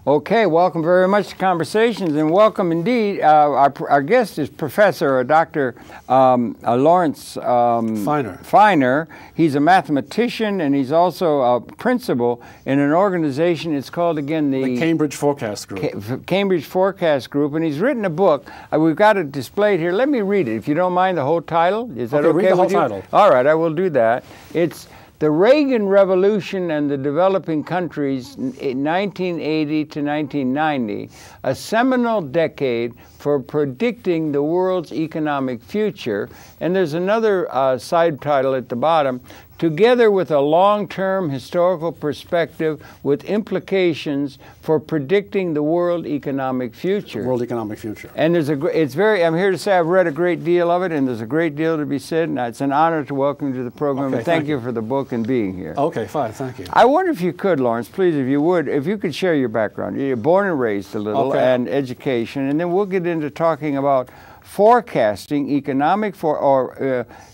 Okay, welcome very much to Conversations, and welcome indeed. Our guest is Professor Dr. Lawrence Feiner. He's a mathematician, and he's also a principal in an organization. It's called, again, the Cambridge Forecast Group. Cambridge Forecast Group, and he's written a book. We've got it displayed here. Let me read it, if you don't mind, the whole title. Is that okay read the whole with you? title. All right, I will do that. It's The Reagan Revolution and the Developing Countries, 1980 to 1990, a seminal decade for predicting the world's economic future. And there's another side title at the bottom, Together with a Long-Term Historical Perspective with Implications for Predicting the World Economic Future. World economic future. And there's I'm here to say I've read a great deal of it, and there's a great deal to be said, and it's an honor to welcome you to the program. Okay, and thank you for the book and being here. Okay, fine, thank you. I wonder if you could, Lawrence, please, if you could share your background. You're born and raised a little, and education, and then we'll get into talking about forecasting,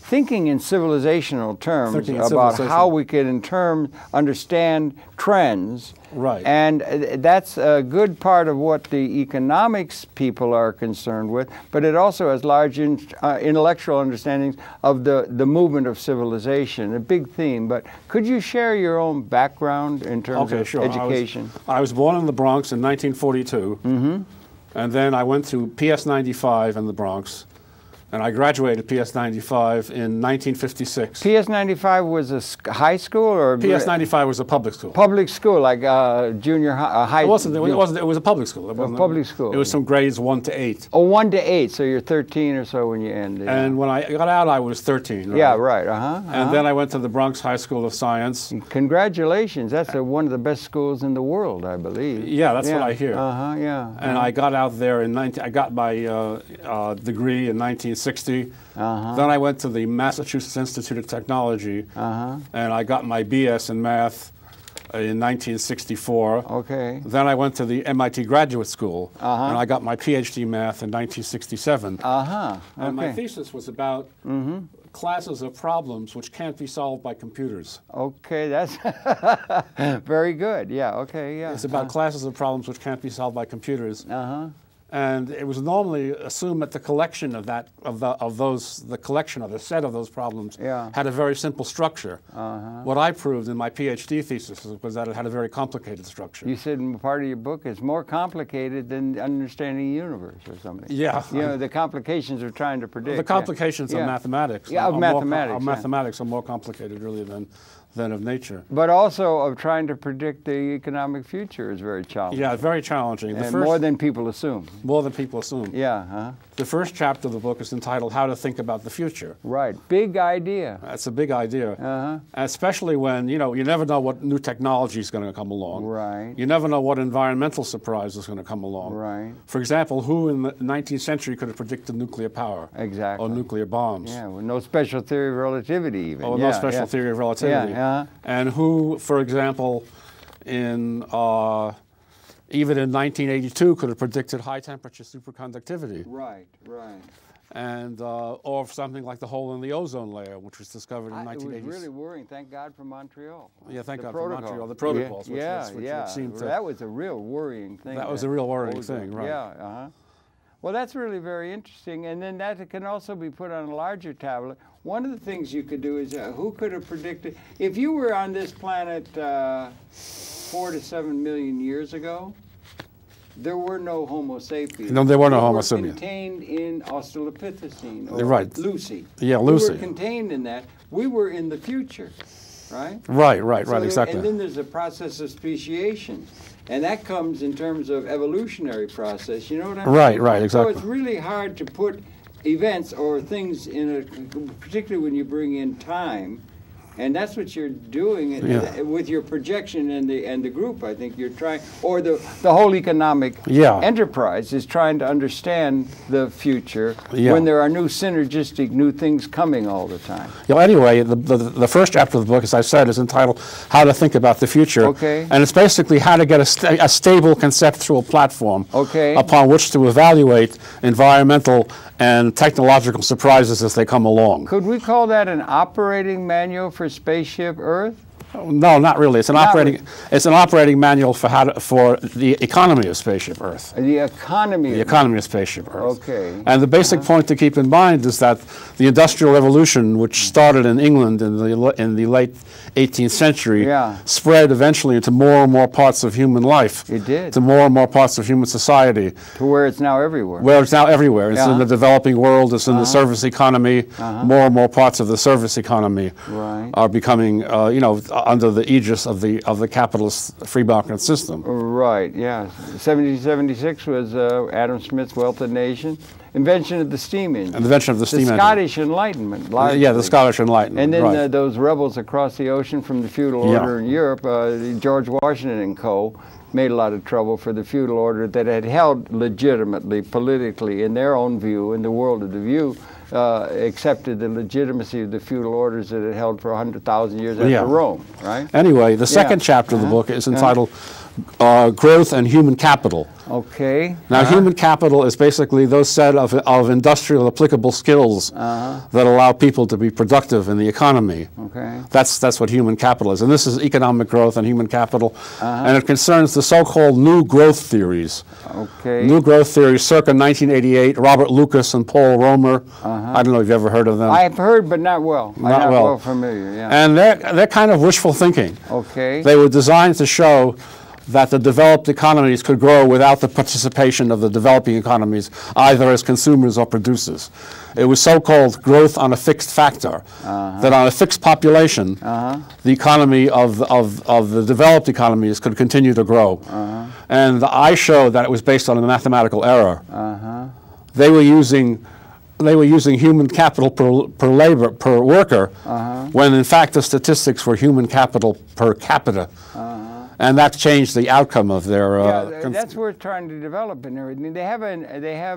thinking in civilizational terms about how we can, in turn, understand trends. Right. And that's a good part of what the economics people are concerned with, but it also has large intellectual understandings of the movement of civilization, a big theme. But could you share your own background in terms of education? I was born in the Bronx in 1942. Mm-hmm. And then I went to PS 95 in the Bronx, and I graduated PS 95 in 1956. PS 95 was a high school, or PS 95 was a public school. Public school, like junior high. It wasn't. It was a public school. It wasn't public school. It was from grades 1 to 8. Oh, 1 to 8. So you're 13 or so when you ended. And when I got out, I was 13. Right? Yeah, right. And then I went to the Bronx High School of Science. Congratulations! That's one of the best schools in the world, I believe. Yeah, that's what I hear. Yeah. And I got out there in I got my degree in 1960. Then I went to the Massachusetts Institute of Technology, and I got my BS in math in 1964. Okay. Then I went to the MIT Graduate School, and I got my PhD math in 1967. And my thesis was about classes of problems which can't be solved by computers. Okay, that's very good. Yeah. Okay. Yeah. It's about classes of problems which can't be solved by computers. And it was normally assumed that the collection of the set of those problems had a very simple structure. What I proved in my PhD thesis was that it had a very complicated structure. You said in part of your book it's more complicated than understanding the universe or something. Yeah. You know, the complications are trying to predict. The complications of mathematics. Yeah, mathematics are more complicated really than of nature. But also of trying to predict the economic future is very challenging. Yeah, very challenging. And more than people assume. More than people assume. Yeah. The first chapter of the book is entitled How to Think About the Future. Right. Big idea. That's a big idea. Especially when, you never know what new technology is going to come along. Right. You never know what environmental surprise is going to come along. Right. For example, who in the 19th century could have predicted nuclear power? Exactly. Or nuclear bombs? Yeah, well, no special theory of relativity even. Oh, no special theory of relativity. And who, for example, even in 1982 could have predicted high temperature superconductivity. Right. And or something like the hole in the ozone layer, which was discovered in 1980s. It was really worrying. Thank God for Montreal. Yeah, thank God for Montreal. The protocols, which seemed to... That was a real worrying thing. That was a real worrying thing, right. Yeah, Well, that's really very interesting. And then that can also be put on a larger tablet. One of the things you could do is, who could have predicted... If you were on this planet 4 to 7 million years ago, there were no Homo sapiens. No, there were no Homo sapiens. Contained in Australopithecine, or Lucy. Yeah, Lucy. We were contained in that. We were in the future, right? Right, exactly. And then there's a process of speciation. And that comes in terms of evolutionary process, you know what I mean? Right, exactly. So it's really hard to put events or things particularly when you bring in time, and that's what you're doing with your projection and the group. I think you're trying, or the whole economic enterprise is trying to understand the future when there are new synergistic new things coming all the time. Anyway, the first chapter of the book, as I said, is entitled How to Think About the Future. Okay. And it's basically how to get a stable conceptual platform upon which to evaluate environmental and technological surprises as they come along. Could we call that an operating manual for spaceship Earth? No, not really. It's an operating manual for the economy of Spaceship Earth. The economy. The economy of Spaceship Earth. Okay. And the basic point to keep in mind is that the Industrial Revolution, which started in England in the late 18th century, spread eventually into more and more parts of human life. It did. To more and more parts of human society. To where it's now everywhere. Where it's now everywhere. It's in the developing world. It's in the service economy. More and more parts of the service economy are becoming, under the aegis of the capitalist free market system. Right. Yeah. 1776 was Adam Smith's Wealth of Nations. Invention of the steam engine. Invention of the steam engine. The Scottish Enlightenment. Yeah, the Scottish Enlightenment. And then those rebels across the ocean from the feudal order in Europe, George Washington and co. made a lot of trouble for the feudal order that had held legitimately, politically, in their own view, in the world of the view, accepted the legitimacy of the feudal orders that had held for 100,000 years after Rome, right? Anyway, the second chapter of the book is entitled Growth and Human Capital. Okay. Now, human capital is basically those set of industrial applicable skills that allow people to be productive in the economy. Okay. That's what human capital is. And this is economic growth and human capital. And it concerns the so-called new growth theories. Okay. New growth theories circa 1988, Robert Lucas and Paul Romer. I don't know if you've ever heard of them. I've heard, but not well. Not well familiar, yeah. And they're kind of wishful thinking. Okay. They were designed to show that the developed economies could grow without the participation of the developing economies, either as consumers or producers. It was so-called growth on a fixed factor, that on a fixed population, the economy of the developed economies could continue to grow. And I showed that it was based on a mathematical error. They were using human capital per worker, when in fact the statistics were human capital per capita. And that changed the outcome of their. That's what we're trying to develop and everything. They have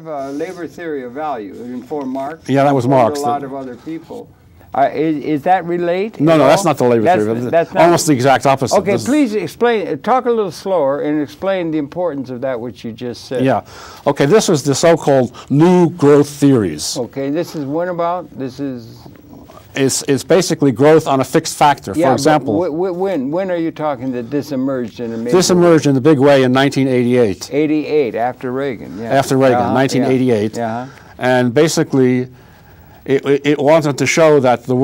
a labor theory of value. It informed Marx. Yeah, that was Marx. A lot of other people. Is that relate? No, that's not the labor theory. That's almost the exact opposite. Okay, please explain. Talk a little slower and explain the importance of that which you just said. Yeah. Okay, this was the so-called new growth theories. Okay, this is what about? This is. It's basically growth on a fixed factor. For example, when are you talking that this emerged in a major This emerged in the big way in 1988. 88, after Reagan. Yeah. After Reagan, 1988, and basically, it wanted to show that the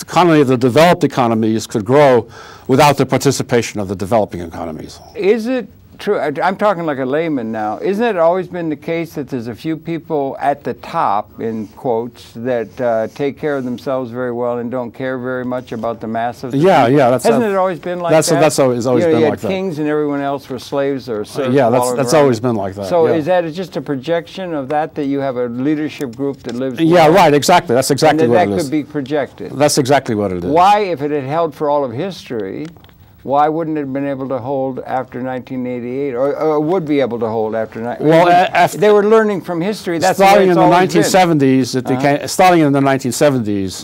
economy of the developed economies could grow without the participation of the developing economies. Is it true? I'm talking like a layman now. Isn't it always been the case that there's a few people at the top, in quotes, that take care of themselves very well and don't care very much about the mass of the people? Hasn't it always been like that? That's always been like that. Kings and everyone else were slaves or serfs. That's always been like that. So is that just a projection of that you have a leadership group that lives? Yeah, right. Exactly. That's exactly what it is. That could be projected. That's exactly what it is. Why, if it had held for all of history? Why wouldn't it have been able to hold after 1988, or would be able to hold after? They were learning from history. That's starting in the 1970s. Starting in the 1970s.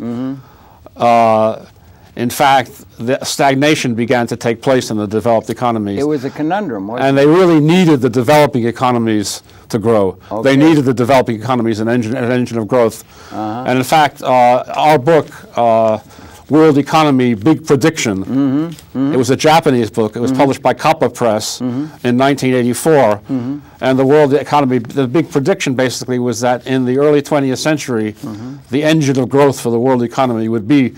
In fact, the stagnation began to take place in the developed economies. It was a conundrum, wasn't it? And they really needed the developing economies to grow. Okay. They needed the developing economies, an engine of growth. And in fact, our book. World Economy, Big Prediction. It was a Japanese book. It was published by Kappa Press in 1984. And the world economy, the big prediction basically was that in the early 20th century, the engine of growth for the world economy would be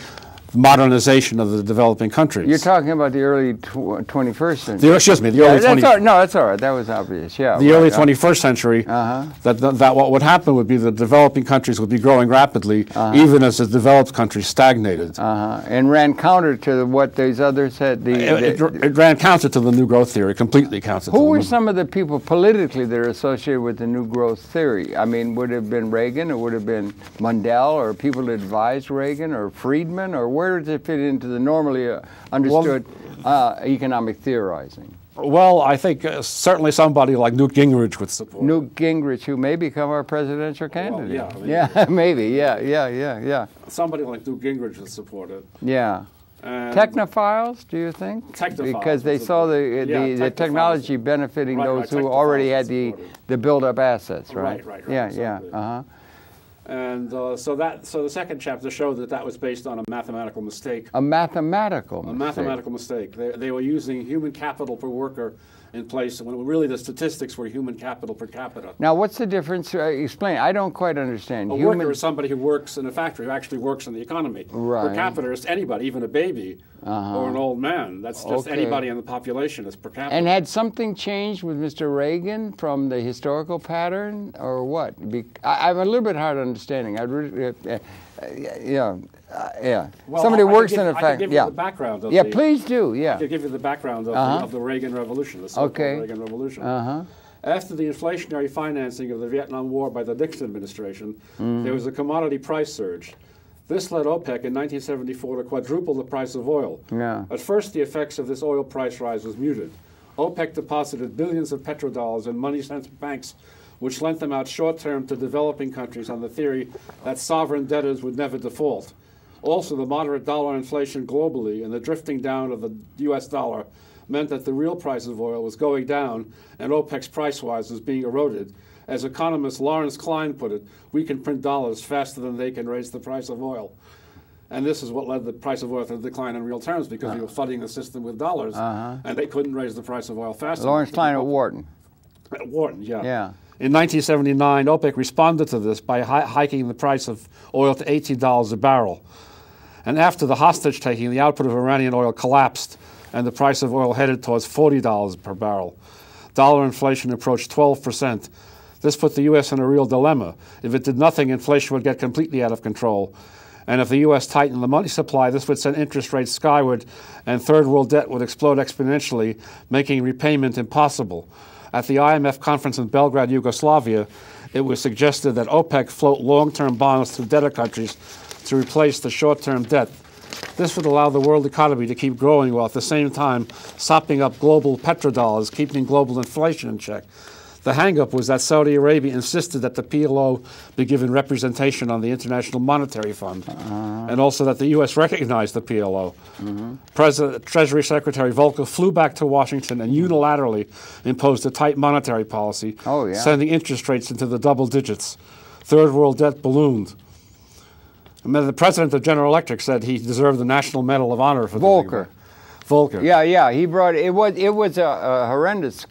modernization of the developing countries. You're talking about the early 21st century. Excuse me, the early 20th. No, that's all right. That was obvious. Yeah. The early 21st century. That what would happen would be the developing countries would be growing rapidly, even as the developed countries stagnated. And ran counter to what these others had. It ran counter to the new growth theory. Completely counter. Who were some of the people politically that are associated with the new growth theory? I mean, would it have been Reagan, or would it have been Mundell, or people that advised Reagan, or Friedman, or where does it fit into the normally understood economic theorizing? Well, I think certainly somebody like Newt Gingrich would support it. Newt Gingrich, who may become our presidential candidate. Well, maybe, yeah. Somebody like Newt Gingrich would support it. Yeah. Technophiles, do you think? Technophiles. Because they saw the technology benefiting those who already had the built-up assets, right? Right. Yeah. And so the second chapter showed that was based on a mathematical mistake. A mathematical mistake. A mathematical mistake. They were using human capital per worker in place when really the statistics were human capital per capita. Now, what's the difference? Explain. I don't quite understand. A worker is somebody who works in a factory, who actually works in the economy. Right. Per capita is anybody, even a baby or an old man. That's just anybody in the population is per capita. And had something changed with Mr. Reagan from the historical pattern, or what? I'm a little bit hard understanding. I'd really, yeah. Well, somebody works in a factory. I can give you the background of the, please do. Yeah. I can give you the background of the Reagan Revolution, the so-called Reagan Revolution. After the inflationary financing of the Vietnam War by the Nixon administration, there was a commodity price surge. This led OPEC in 1974 to quadruple the price of oil. Yeah. At first, the effects of this oil price rise was muted. OPEC deposited billions of petrodollars in money center banks, which lent them out short-term to developing countries on the theory that sovereign debtors would never default. Also, the moderate dollar inflation globally and the drifting down of the U.S. dollar meant that the real price of oil was going down and OPEC's price rise was being eroded. As economist Lawrence Klein put it, we can print dollars faster than they can raise the price of oil. And this is what led the price of oil to decline in real terms, because we were flooding the system with dollars, and they couldn't raise the price of oil fast enough. Lawrence Klein at Wharton. At Wharton, yeah. In 1979, OPEC responded to this by hiking the price of oil to $18 a barrel. And after the hostage-taking, the output of Iranian oil collapsed, and the price of oil headed towards $40 per barrel. Dollar inflation approached 12%. This put the U.S. in a real dilemma. If it did nothing, inflation would get completely out of control. And if the U.S. tightened the money supply, this would send interest rates skyward, and third world debt would explode exponentially, making repayment impossible. At the IMF conference in Belgrade, Yugoslavia, it was suggested that OPEC float long-term bonds to debtor countries to replace the short-term debt. This would allow the world economy to keep growing while at the same time sopping up global petrodollars, keeping global inflation in check. The hang-up was that Saudi Arabia insisted that the PLO be given representation on the International Monetary Fund, and also that the U.S. recognized the PLO. Treasury Secretary Volcker flew back to Washington and unilaterally imposed a tight monetary policy, sending interest rates into the double digits. Third world debt ballooned. And the president of General Electric said he deserved the National Medal of Honor for Volcker. Volcker. Yeah, he brought it. It was a horrendous,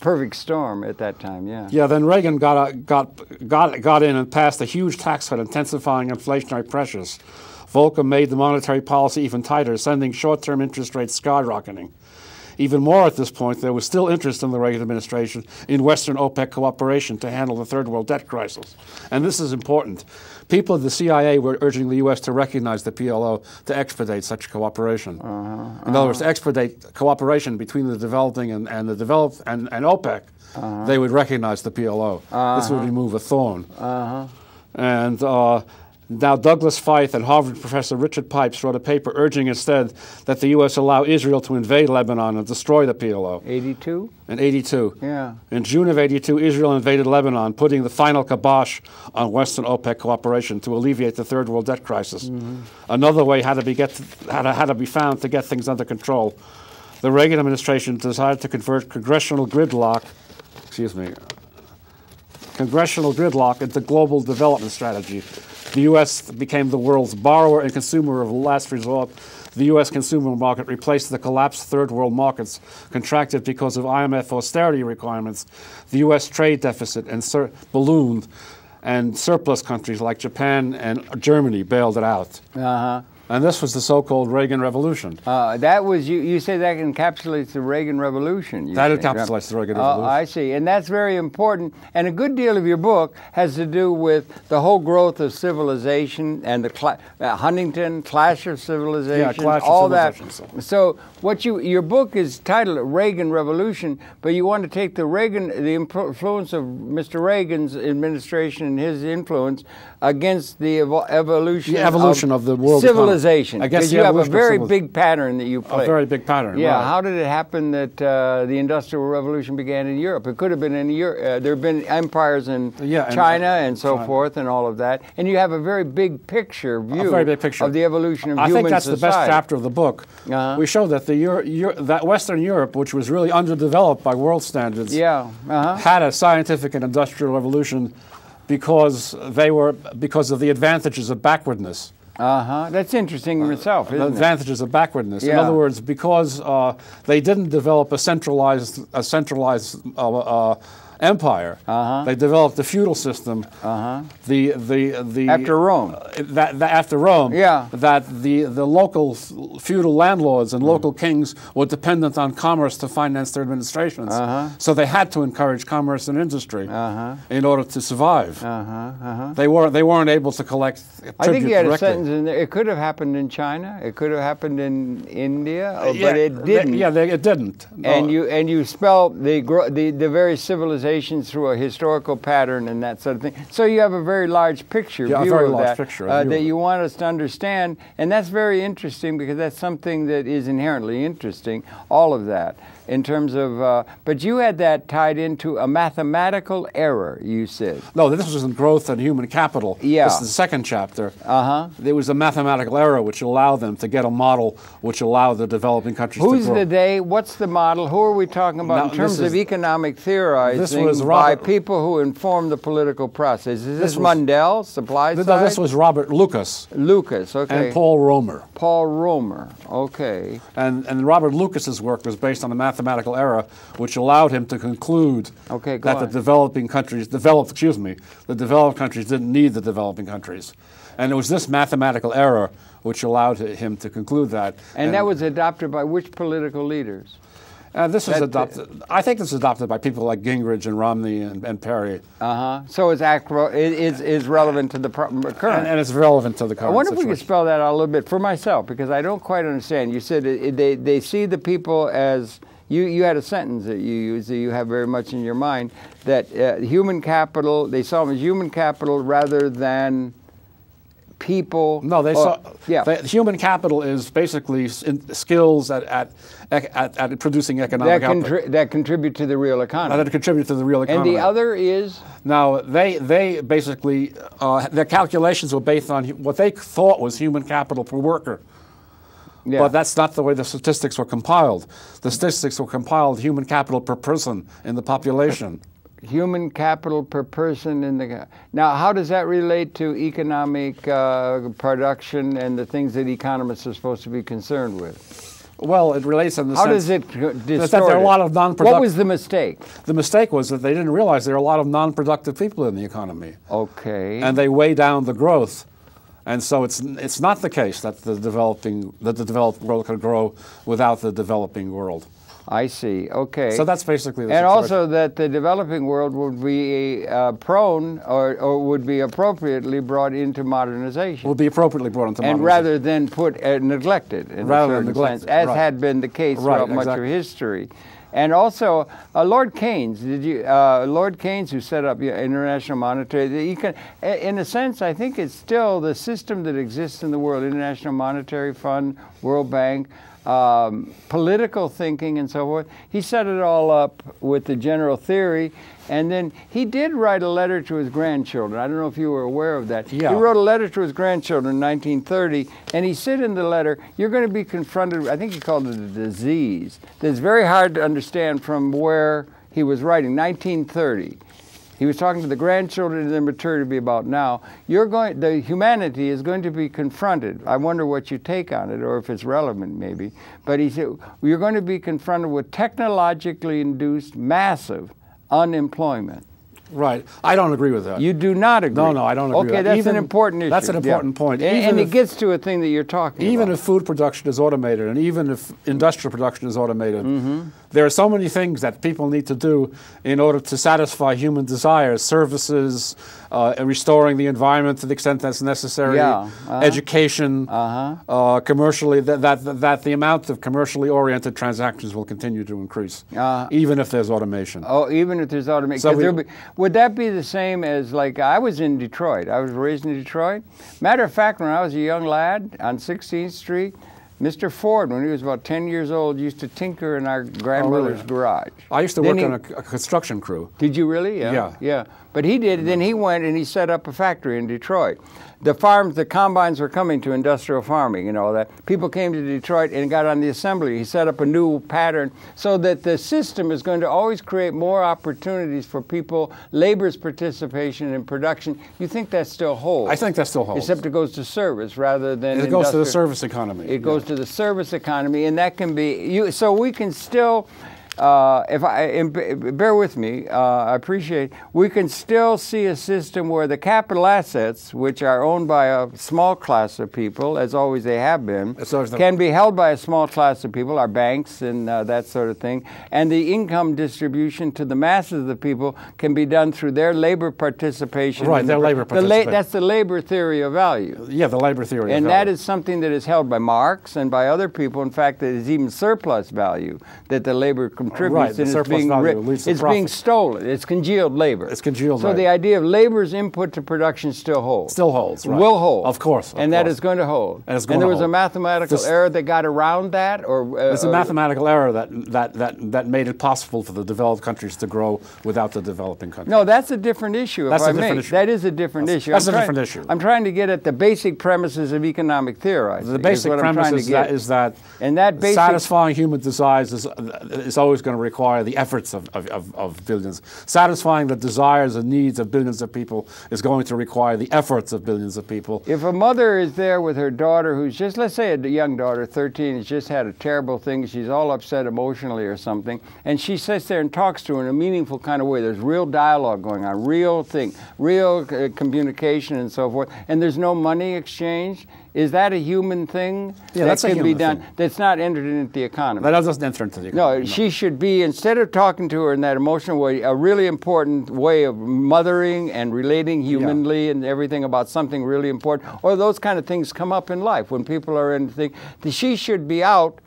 perfect storm at that time. Yeah. Then Reagan got in and passed a huge tax cut, intensifying inflationary pressures. Volcker made the monetary policy even tighter, sending short-term interest rates skyrocketing. Even more at this point, there was still interest in the Reagan administration in Western OPEC cooperation to handle the third world debt crisis. And this is important. People at the CIA were urging the U.S. to recognize the PLO to expedite such cooperation. In other words, to expedite cooperation between the developing and the developed and OPEC, they would recognize the PLO. This would remove a thorn. And now Douglas Feith and Harvard professor Richard Pipes wrote a paper urging instead that the U.S. allow Israel to invade Lebanon and destroy the PLO. 82? In 82. Yeah. In June of 82, Israel invaded Lebanon, putting the final kibosh on Western OPEC cooperation to alleviate the third world debt crisis. Another way had to be found to get things under control. The Reagan administration decided to convert congressional gridlock into global development strategy. The U.S. became the world's borrower and consumer of last resort. The U.S. consumer market replaced the collapsed third world markets, contracted because of IMF austerity requirements. The U.S. trade deficit ballooned, and surplus countries like Japan and Germany bailed it out. And this was the so-called Reagan Revolution. That was, you say that encapsulates the Reagan Revolution. That encapsulates the Reagan Revolution. I see. And that's very important. And a good deal of your book has to do with the whole growth of civilization and the Huntington, Clash of Civilizations, Clash of all Civilizations. that. So what your book is titled Reagan Revolution, but you want to take the influence of Mr. Reagan's administration and his influence against the evolution of the world civilization. Because you have a very big big pattern that you play. A very big pattern, yeah, right. How did it happen that the Industrial Revolution began in Europe? It could have been in Europe. There have been empires in China and so forth and all of that. And you have a very big picture view of the evolution of human society. I think that's the best chapter of the book. We show that that Western Europe, which was really underdeveloped by world standards, had a scientific and industrial revolution because of the advantages of backwardness. That's interesting in itself, isn't it? The advantages of backwardness. Yeah. In other words, because they didn't develop a centralized empire. They developed a feudal system. After Rome. After Rome. Yeah. That the local feudal landlords and local kings were dependent on commerce to finance their administrations. So they had to encourage commerce and industry in order to survive. They weren't able to collect tribute I think you had directly. a sentence in there. It could have happened in China. It could have happened in India, but it didn't. It didn't. And you spell the various civilizations through a historical pattern and that sort of thing. So you have a very large picture view of that that you want us to understand, and that's very interesting because that's something that is inherently interesting. All of that. In terms of, but you had that tied into a mathematical error, you said. No, this was in Growth and Human Capital. Yeah. This is the second chapter. There was a mathematical error which allowed them to get a model which allowed the developing countries to grow. Who's the they? What's the model? Who are we talking about in terms of economic theorizing by people who inform the political process? Is this Mundell, supply side? No, this was Robert Lucas. Lucas, okay. And Paul Romer. Paul Romer, okay. And Robert Lucas's work was based on a mathematical error which allowed him to conclude that the developed countries didn't need the developing countries. And it was this mathematical error which allowed him to conclude that. And that was adopted by which political leaders? This was adopted. I think this was adopted by people like Gingrich and Romney and Perry. So it's relevant to the current. And it's relevant to the current. I wonder if we situation. could spell that out a little bit for myself because I don't quite understand. You said they see the people as you had a sentence that you used that you have very much in your mind that human capital. They saw them as human capital rather than people. No, they saw. Yeah, human capital is basically skills at producing economic output that contribute to the real economy. That contribute to the real economy. And the other is now they basically their calculations were based on what they thought was human capital per worker. Yeah. But that's not the way the statistics were compiled. The statistics were compiled human capital per person in the population. Human capital per person in the... Now, how does that relate to economic production and the things that economists are supposed to be concerned with? Well, it relates in the sense... How does it distort that there are a lot of non-productive... What was the mistake? The mistake was that they didn't realize there are a lot of non-productive people in the economy. Okay. And they weigh down the growth. And so it's not the case that the developed world could grow without the developing world. I see. Okay. So that's basically the and situation. Also that the developing world would be prone or would be appropriately brought into modernization. Would be appropriately brought into modernization. And rather than neglected in a certain sense, as had been the case throughout much of history. And also, Lord Keynes, Lord Keynes, who set up international monetary, in a sense, I think it's still the system that exists in the world, International Monetary Fund, World Bank, political thinking and so forth. He set it all up with the general theory, and then he did write a letter to his grandchildren. I don't know if you were aware of that. Yeah. He wrote a letter to his grandchildren in 1930, and he said in the letter, you're going to be confronted, I think he called it a disease, that's very hard to understand from where he was writing, 1930. He was talking to the grandchildren in their maturity to be about now. The humanity is going to be confronted. I wonder what you take on it, or if it's relevant maybe. But he said, you're going to be confronted with technologically induced massive unemployment. Right. I don't agree with that. You do not agree? No, I don't agree with that. Okay, that's an important issue. That's an important point. And it gets to a thing that you're talking about. Even if food production is automated, and even if industrial production is automated, there are so many things that people need to do in order to satisfy human desires, services, restoring the environment to the extent that's necessary, education, commercially, that the amount of commercially oriented transactions will continue to increase, even if there's automation. Oh, even if there's automation. So would that be the same as, like, I was in Detroit. I was raised in Detroit. Matter of fact, when I was a young lad on 16th Street, Mr. Ford, when he was about 10 years old, used to tinker in our grandmother's garage. I used to work on a construction crew. Did you really? Yeah. Yeah. But he did. Then he went and he set up a factory in Detroit. The farms, the combines were coming to industrial farming and all that. People came to Detroit and got on the assembly. He set up a new pattern so that the system is going to always create more opportunities for people, labor's participation in production. You think that still holds? I think that still holds. Except it goes to service rather than it goes to the service economy. It goes to the service economy, and that can be, so we can still, bear with me, I appreciate, we can still see a system where the capital assets, which are owned by a small class of people, as always they have been, can be held by a small class of people, our banks and that sort of thing, and the income distribution to the masses of the people can be done through their labor participation. Right, their labor participation. That's the labor theory of value. Yeah, the labor theory of value. And that is something that is held by Marx and by other people. In fact, that is even surplus value that the labor contributes, right, and it's being stolen. It's congealed labor. It's congealed labor. So the idea of labor's input to production still holds. Still holds, right. Will hold. Of course. And that is going to hold. And, there was a mathematical error that got around that? It's a mathematical error that made it possible for the developed countries to grow without the developing countries. No, that's a different issue, that's a different issue. That is a different issue. That's a different issue. I'm trying to get at the basic premises of economic theorizing. The basic premise is that satisfying human desires is always going to require the efforts of billions. Satisfying the desires and needs of billions of people is going to require the efforts of billions of people. If a mother is there with her daughter who's just, let's say a young daughter, 13, has just had a terrible thing, she's all upset emotionally or something, and she sits there and talks to her in a meaningful kind of way, there's real dialogue going on, real communication and so forth, and there's no money exchange, is that a human thing? Yeah, that's a human thing. That's not entered into the economy. That doesn't enter into the economy. No, she should be, instead of talking to her in that emotional way, a really important way of mothering and relating humanly and everything about something really important, or those kind of things come up in life when people are in things. She should be out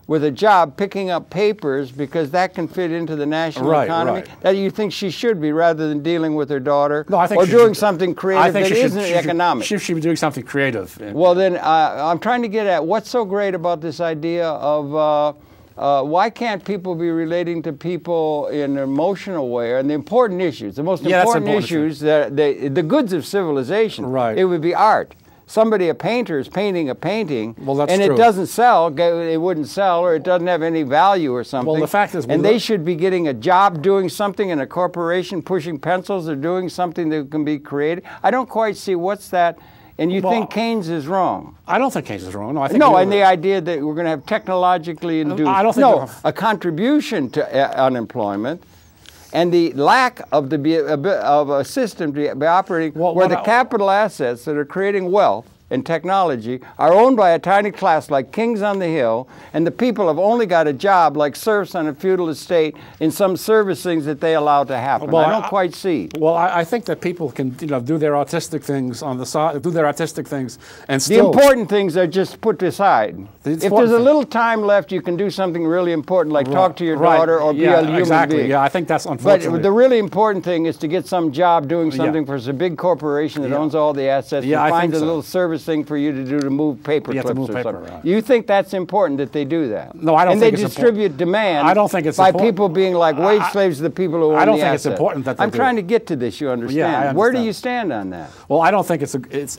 with a job picking up papers because that can fit into the national economy. Right. That you think she should be rather than dealing with her daughter or doing something creative that isn't economic. She should be doing something creative. Well, then I'm trying to get at what's so great about this idea of why can't people be relating to people in an emotional way and the important issues, the most important issues, the goods of civilization. Right. It would be art. A painter is painting a painting, and it doesn't sell, it wouldn't sell, or it doesn't have any value or something. Well, the fact is, they should be getting a job doing something in a corporation, pushing pencils or doing something that can be creative. I don't quite see what's that. And you think Keynes is wrong? I don't think Keynes is wrong. No, I think and the idea that we're going to have technologically induced. I don't think a contribution to unemployment. And the lack of a system to be operating where the capital assets that are creating wealth and technology are owned by a tiny class like kings on the hill, and the people have only got a job like serfs on a feudal estate in some service things that they allow to happen. I don't quite see. Well, I think that people can do their artistic things on the side, and still. The important things are just put aside. If there's a little time left, you can do something really important like talk to your daughter or be a human being. Yeah, I think that's unfortunate. But the really important thing is to get some job doing something for a big corporation that owns all the assets and finds a little service thing for you to do to move paper clips or something. Right. You think that's important that they do that? No, I don't think it's important. And they distribute demand I don't think it's by important. people being like wage slaves to the people who own the I don't think assets. it's important that they I'm trying to get to this, you understand. Yeah, I understand. Where do you stand on that? Well, I don't think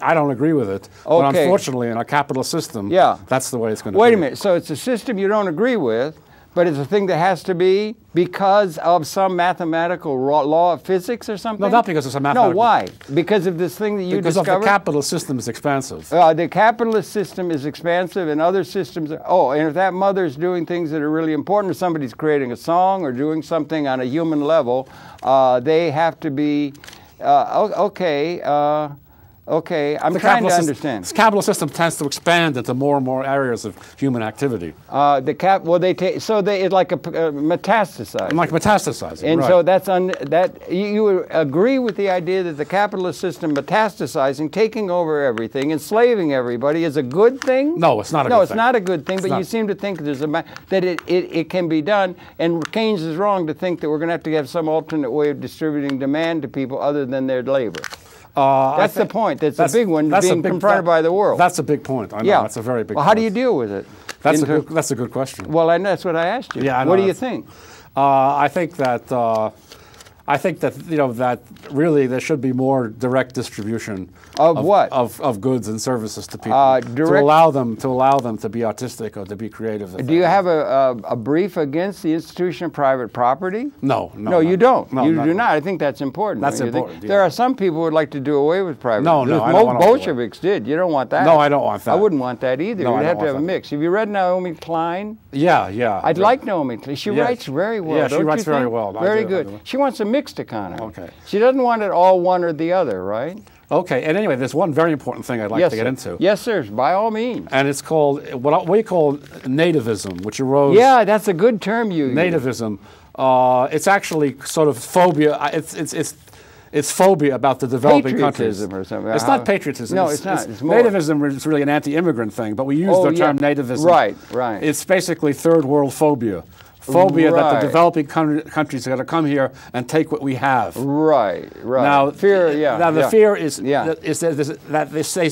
I don't agree with it. Okay. But unfortunately, in a capitalist system, that's the way it's going to be. Wait a minute. So it's a system you don't agree with, but it's a thing that has to be because of some mathematical law of physics or something? No, not because of some mathematical. No, why? Because of this thing that you discovered? Because of the capitalist system is expansive. The capitalist system is expansive and other systems are, and if that mother's doing things that are really important, or somebody's creating a song or doing something on a human level, they have to be, okay, I'm trying to understand. The capitalist system tends to expand into more and more areas of human activity. It's like a metastasize. Like metastasizing, and so you would agree with the idea that the capitalist system metastasizing, taking over everything, enslaving everybody is a good thing? No, it's not a good thing. No, it's not a good thing, but you seem to think that it can be done, and Keynes is wrong to think that we're going to have some alternate way of distributing demand to people other than their labor. That's the point. That's a big one, being confronted by the world. That's a big point. I know. That's a very big point. Well, how do you deal with it? That's a good question. Well, and that's what I asked you. Yeah, what do you think? I think that that really there should be more direct distribution of what of goods and services to people to allow them to be artistic or to be creative. Do you have a brief against the institution of private property? No, you don't. No, you do not. I think that's important. That's important. There are some people who would like to do away with private. No, I don't want Bolsheviks did. You don't want that. No, I don't want that. I wouldn't want that either. No, You'd have to have a mix. Have you read Naomi Klein? Yeah. I'd like Naomi Klein. She writes very well. Yeah, she writes very well. Very good. She wants a mixed economy. Okay. She doesn't want it all one or the other, right? Okay, and anyway, there's one very important thing I'd like to get into. Yes, sir, by all means. And it's called, what we call nativism, which arose... Yeah, that's a good term you use. Nativism. It's actually sort of phobia. It's phobia about the developing countries. Patriotism or something. It's not patriotism. No, it's not. It's more. Nativism is really an anti-immigrant thing, but we use the term nativism. Right. It's basically third world phobia. Phobia that the developing countries are going to come here and take what we have. Right. Now, fear. Now the fear is that they say,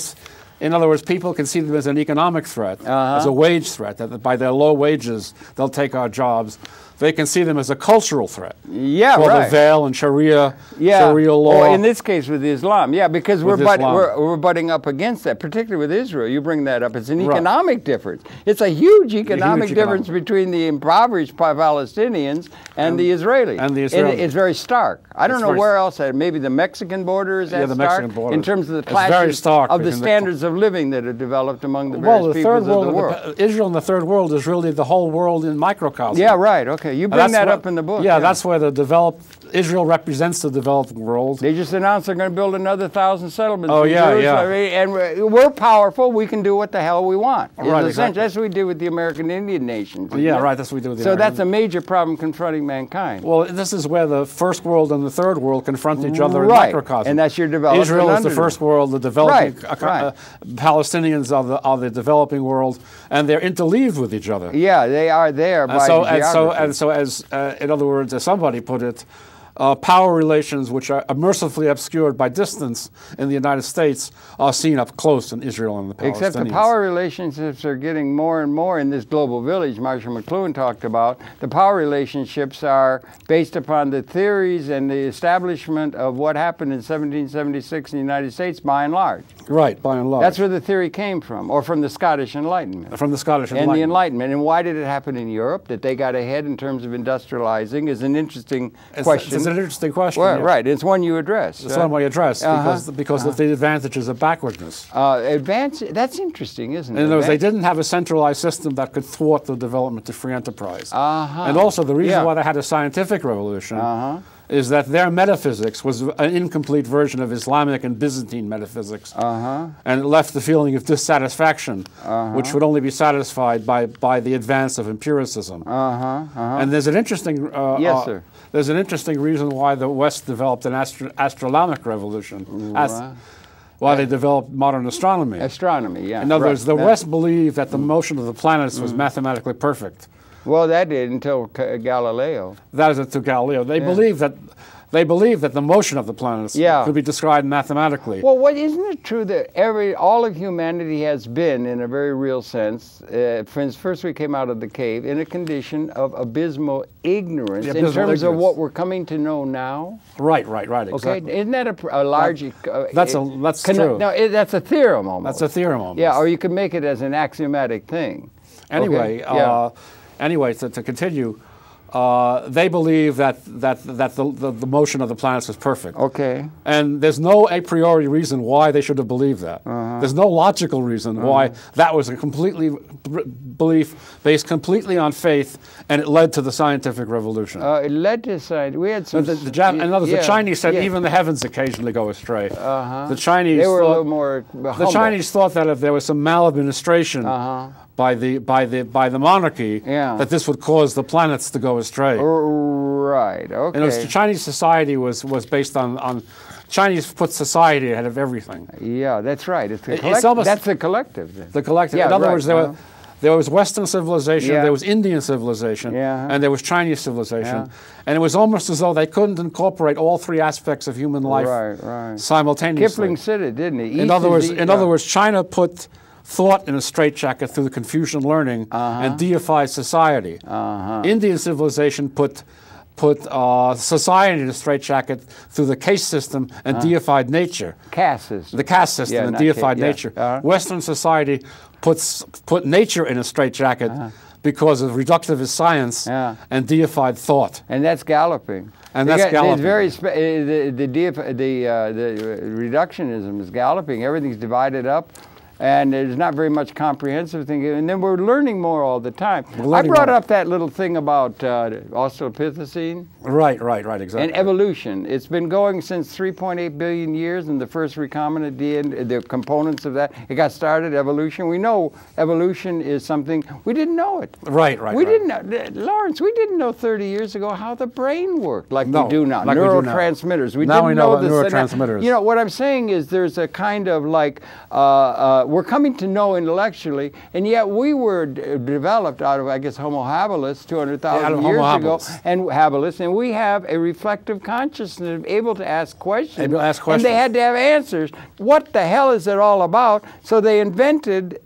in other words, people can see them as an economic threat, as a wage threat. That by their low wages they'll take our jobs. They can see them as a cultural threat. Yeah, for the veil and Sharia law. Or in this case with Islam. Yeah, because we're butting up against that, particularly with Israel. You bring that up. It's an economic difference. It's a huge economic difference between the impoverished Palestinians and the Israelis. It's very stark. I don't know where else. Maybe the Mexican border is that stark in terms of the clashes of the standards of living that are developed among the various peoples of the world. Israel in the third world is really the whole world in microcosm. Yeah, right. Okay. You bring that up in the book. Yeah, that's where Israel represents the developing world. They just announced they're going to build another 1,000 settlements. Oh, yeah. And we're powerful. We can do what the hell we want. Right, exactly. That's what we do with the American Indian nations. Yeah, right. That's what we do with the So that's a major problem confronting mankind. Well, this is where the first world and the third world confront each other in microcosm. And that's your development. Israel is the first world. The developing Palestinians are the developing world, and they're interleaved with each other. Yeah, they are there by geography. So as in other words, as somebody put it, power relations which are mercifully obscured by distance in the United States are seen up close in Israel and the Palestinians. Except the power relationships are getting more and more in this global village Marshall McLuhan talked about. The power relationships are based upon the theories and the establishment of what happened in 1776 in the United States by and large. Right, by and large. That's where the theory came from, or from the Scottish Enlightenment. From the Scottish Enlightenment. And the Enlightenment. And why did it happen in Europe? That they got ahead in terms of industrializing is an interesting question. It's an interesting question. Well, right, it's one you address. It's one we address because of the advantages of backwardness. That's interesting, isn't it? In other words, they didn't have a centralized system that could thwart the development of free enterprise. And also the reason why they had a scientific revolution is that their metaphysics was an incomplete version of Islamic and Byzantine metaphysics, and it left the feeling of dissatisfaction, which would only be satisfied by the advance of empiricism. And there's an interesting there's an interesting reason why the West developed an astronomic revolution. Why they developed modern astronomy. Astronomy, yeah. In other words, the West believed that the motion of the planets was mathematically perfect. Well, that did until Galileo. That is until Galileo. They believed that the motion of the planets could be described mathematically. Well, isn't it true that all of humanity has been, in a very real sense, first we came out of the cave, in a condition of abysmal ignorance in terms of what we're coming to know now? Right, exactly. Okay, isn't that a large... That's true. No, that's a theorem almost. That's a theorem almost. Yeah, or you could make it as an axiomatic thing. Anyway, to continue, they believe that the motion of the planets was perfect. Okay. And there's no a priori reason why they should have believed that. There's no logical reason why that was a belief based completely on faith, and it led to the scientific revolution. It led to science. We had some... In other words, the Chinese said even the heavens occasionally go astray. The Chinese they were a little more humble. The Chinese thought that if there was some maladministration by the monarchy, that this would cause the planets to go astray. Right. Okay. And the Chinese society was based on Chinese put society ahead of everything. Yeah, that's right. That's the collective. The collective. In other words, there was Western civilization, there was Indian civilization, and there was Chinese civilization. And it was almost as though they couldn't incorporate all three aspects of human life simultaneously. Kipling said it, didn't he? In other words, China put thought in a straitjacket through the Confucian learning and deified society. Indian civilization put society in a straitjacket through the caste system and deified nature. Caste system. The caste system and deified nature. Western society put nature in a straitjacket because of reductivist science and deified thought. And that's galloping. And that's galloping. It's very the reductionism is galloping. Everything's divided up. And there's not very much comprehensive thinking. And then we're learning more all the time. I brought up that little thing about Australopithecine. Right, exactly. And evolution. It's been going since 3.8 billion years, and the first recombinant DNA, the components of that, it got started, evolution. We know evolution is something, we didn't know it. Right. We didn't know, Lawrence, we didn't know 30 years ago how the brain worked like we do now. Like neurotransmitters. We now we know neurotransmitters. You know, what I'm saying is there's a kind of like, we're coming to know intellectually, and yet we were developed out of, I guess, Homo habilis 200,000 years ago, and we have a reflective consciousness, able to ask questions. And they had to have answers. What the hell is it all about? So they invented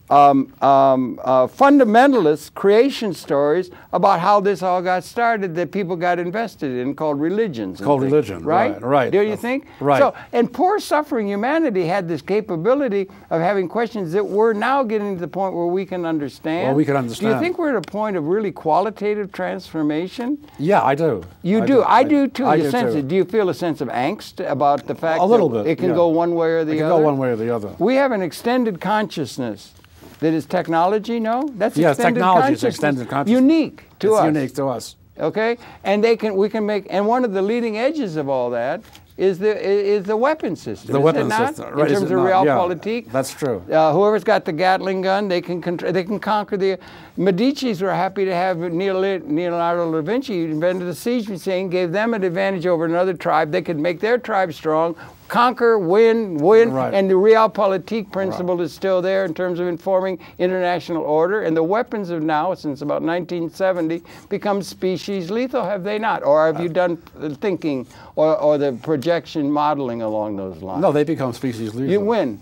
fundamentalist creation stories about how this all got started that people got invested in, called religions. Called religion, right. Do you think? Right. So, and poor suffering humanity had this capability of having questions that we're now getting to the point where we can understand. Well, we can understand. Do you think we're at a point of really qualitative transformation? Yeah, I do. You do. I do too. I do too. Do you feel a sense of angst about the fact a little that bit, it can go one way or the other? It can go one way or the other. We have an extended consciousness. That is technology, no? That's technology is extended consciousness. Unique to us. It's unique to us. Okay? And we can make, and one of the leading edges of all that is the weapon system. The weapon system, right? In terms of realpolitik. That's true. Whoever's got the Gatling gun, they can conquer the. Medicis were happy to have Leonardo da Vinci invented the siege machine, gave them an advantage over another tribe. They could make their tribe strong, conquer, win, right. And the realpolitik principle is still there in terms of informing international order. And the weapons of now, since about 1970, become species lethal, have they not? Or have you done the thinking or the projection modeling along those lines? No, they become species lethal. You win.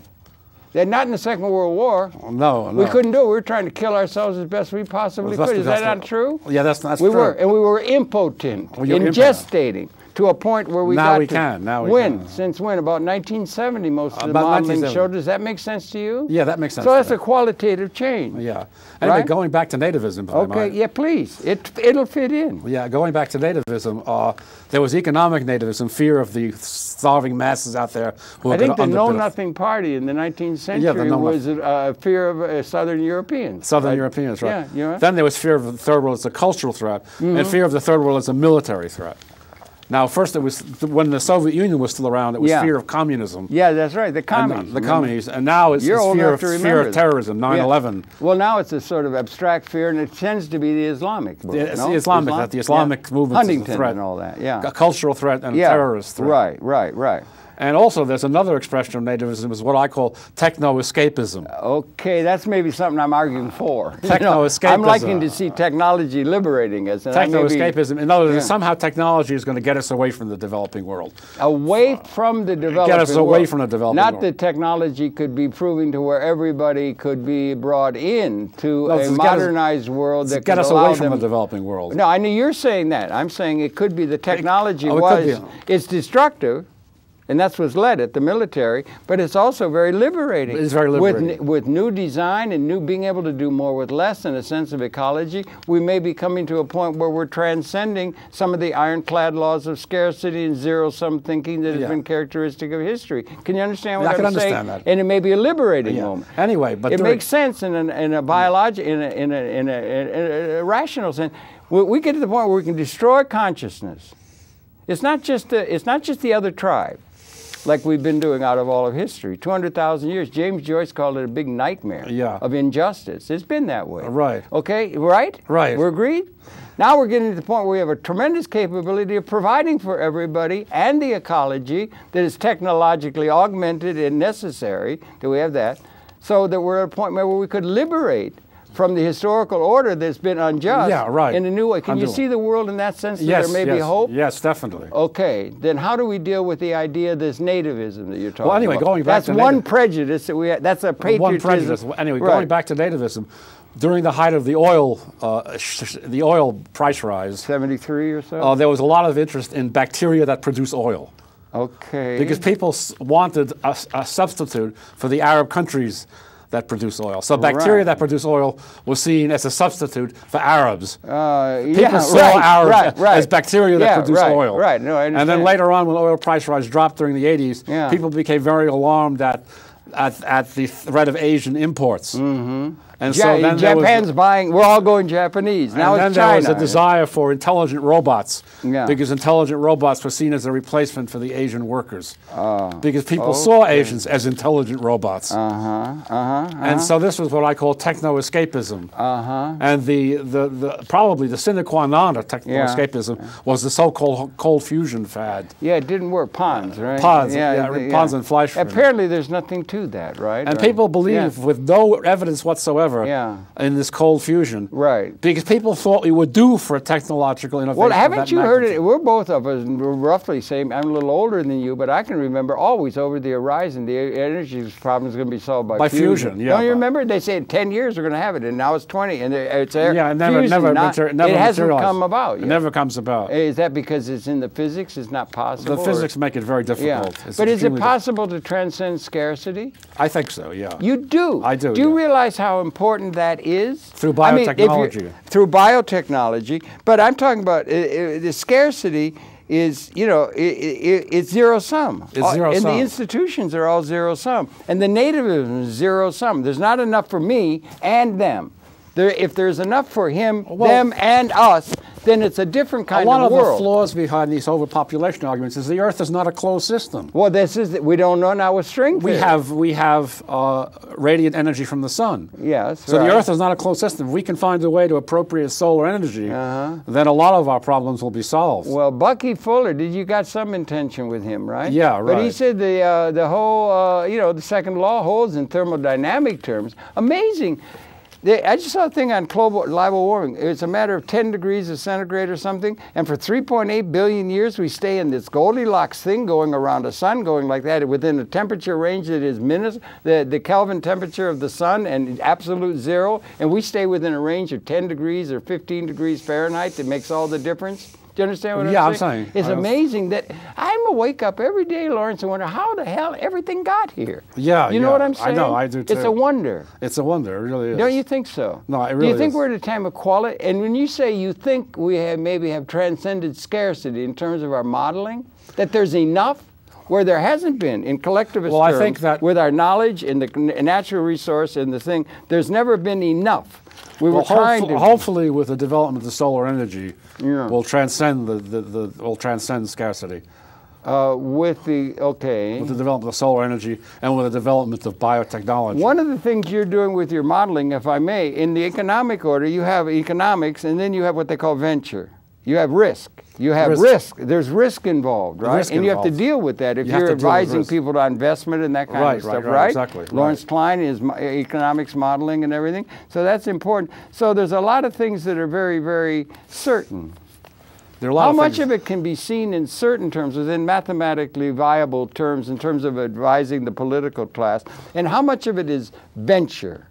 They're not in the Second World War. No. We couldn't do it. We were trying to kill ourselves as best we possibly could. Is that not true? Yeah, that's true. We were, and we were impotent, gestating. To a point where we got to win. Since when? About 1970, most of the modeling showed. Does that make sense to you? Yeah, that makes sense. So that's a qualitative change. Yeah. Anyway, going back to nativism. Okay, yeah, please. It'll fit in. Yeah, going back to nativism, there was economic nativism, fear of the starving masses out there. I think the Know-Nothing Party in the 19th century was a fear of Southern Europeans. Europeans, right. Yeah. Then there was fear of the Third World as a cultural threat, and fear of the Third World as a military threat. Now, first it was when the Soviet Union was still around. It was fear of communism. Yeah, that's right. The commies. The commies, and now it's fear of terrorism. 9/11. Well, now it's a sort of abstract fear, and it tends to be the Islamic movement. It's the Islamic movement. Huntington is a threat, and all that. Yeah. A cultural threat and a terrorist threat. Right. And also, there's another expression of nativism, is what I call techno-escapism. Okay, that's maybe something I'm arguing for. Techno-escapism. I'm liking to see technology liberating us. Techno-escapism. In other words, somehow technology is going to get us away from the developing world. Away from the developing world. Get us away from the developing world. Not that technology could be proving to where everybody could be brought in to a modernized world that get us away from the developing world. No, I know you're saying that. I'm saying it could be the technology it's destructive. And that's what's led it, the military, but it's also very liberating. It's very liberating. With new design and being able to do more with less and a sense of ecology, we may be coming to a point where we're transcending some of the ironclad laws of scarcity and zero-sum thinking that has been characteristic of history. Can you understand what I'm saying? I can understand that. And it may be a liberating moment. Anyway, but it makes sense in a rational sense. We get to the point where we can destroy consciousness. It's not just the other tribe, like we've been doing out of all of history. 200,000 years. James Joyce called it a big nightmare of injustice. It's been that way. Right. Okay, right? Right. We're agreed? Now we're getting to the point where we have a tremendous capability of providing for everybody and the ecology that is technologically augmented and necessary. Do we have that? So that we're at a point where we could liberate from the historical order that's been unjust in a new way. Can you see the world in that sense that there may be hope? Yes, definitely. Okay, then how do we deal with the idea of this nativism that you're talking about? Well, anyway, going back to one prejudice that we have. That's a patriotism. One prejudice. Anyway, going back to nativism, during the height of the oil price rise, 73 or so, there was a lot of interest in bacteria that produce oil. Okay. Because people wanted a substitute for the Arab countries that produce oil. So bacteria that produce oil was seen as a substitute for Arabs. People saw Arabs as bacteria that produce oil. Right. No, I understand. And then later on, when the oil price rise dropped during the 80s, people became very alarmed at the threat of Asian imports. And so then Japan's buying, we're all going Japanese. Now it's China. And then there was a desire for intelligent robots, because intelligent robots were seen as a replacement for the Asian workers. Because people saw Asians as intelligent robots. And so this was what I call techno-escapism. And probably the sine qua non of techno-escapism was the so-called cold fusion fad. Yeah, it didn't work. Pons, right? Pons, Pons and Fleischmann. Apparently there's nothing to that, right? And people believe, with no evidence whatsoever, in this cold fusion. Right. Because people thought we would do for a technological innovation. Well, haven't you heard it? We're both of us roughly same. I'm a little older than you, but I can remember always over the horizon, the energy problem is going to be solved by fusion. Yeah. Don't you remember? They say in 10 years we're going to have it, and now it's 20, and it's and never it hasn't come about yet. It never comes about. Is that because it's in the physics? It's not possible? The physics make it very difficult. Yeah. But is it possible to transcend scarcity? I think so, yeah. You do? I do. Do you realize how important that is? Through biotechnology. Through biotechnology. But I'm talking about the scarcity is, it's zero sum. It's zero sum. And the institutions are all zero sum. And the nativism is zero sum. There's not enough for me and them. If there's enough for him, them, and us, then it's a different kind of world. A lot of the flaws behind these overpopulation arguments is the Earth is not a closed system. Well, we don't know now with string theory. We have radiant energy from the sun. Yes. So the Earth is not a closed system. If we can find a way to appropriate solar energy, then a lot of our problems will be solved. Well, Bucky Fuller, you got some intention with him, right? Yeah, right. But he said the whole, the second law holds in thermodynamic terms. Amazing. I just saw a thing on global warming. It's a matter of 10 degrees of centigrade or something, and for 3.8 billion years we stay in this Goldilocks thing going around the sun, going like that, within a temperature range that is the Kelvin temperature of the sun and absolute zero, and we stay within a range of 10 degrees or 15 degrees Fahrenheit that makes all the difference. Do you understand what I'm saying? I'm saying. It's amazing that I'm a wake up every day, Lawrence, and wonder how the hell everything got here. Yeah, you know what I'm saying? I know, I do too. It's a wonder. It's a wonder, it really is. Don't you think so? No, it really is. Do you think we're at a time of quality? And when you say you think we maybe have transcended scarcity in terms of our modeling, that there's enough where there hasn't been in collectivist terms, I think that with our knowledge and the natural resource and the thing, there's never been enough. We were trying to. Hopefully, with the development of solar energy, we'll transcend we'll transcend scarcity. With the development of solar energy and with the development of biotechnology. One of the things you're doing with your modeling, if I may, in the economic order, you have economics, and then you have what they call venture. You have risk. You have risk. There's risk involved, right? And you have to deal with that if you're advising people to investment and that kind of stuff, right? Exactly. Lawrence Klein is economics modeling and everything. So that's important. So there's a lot of things that are very, very certain. How much of it can be seen in certain terms, within mathematically viable terms, in terms of advising the political class, and how much of it is venture?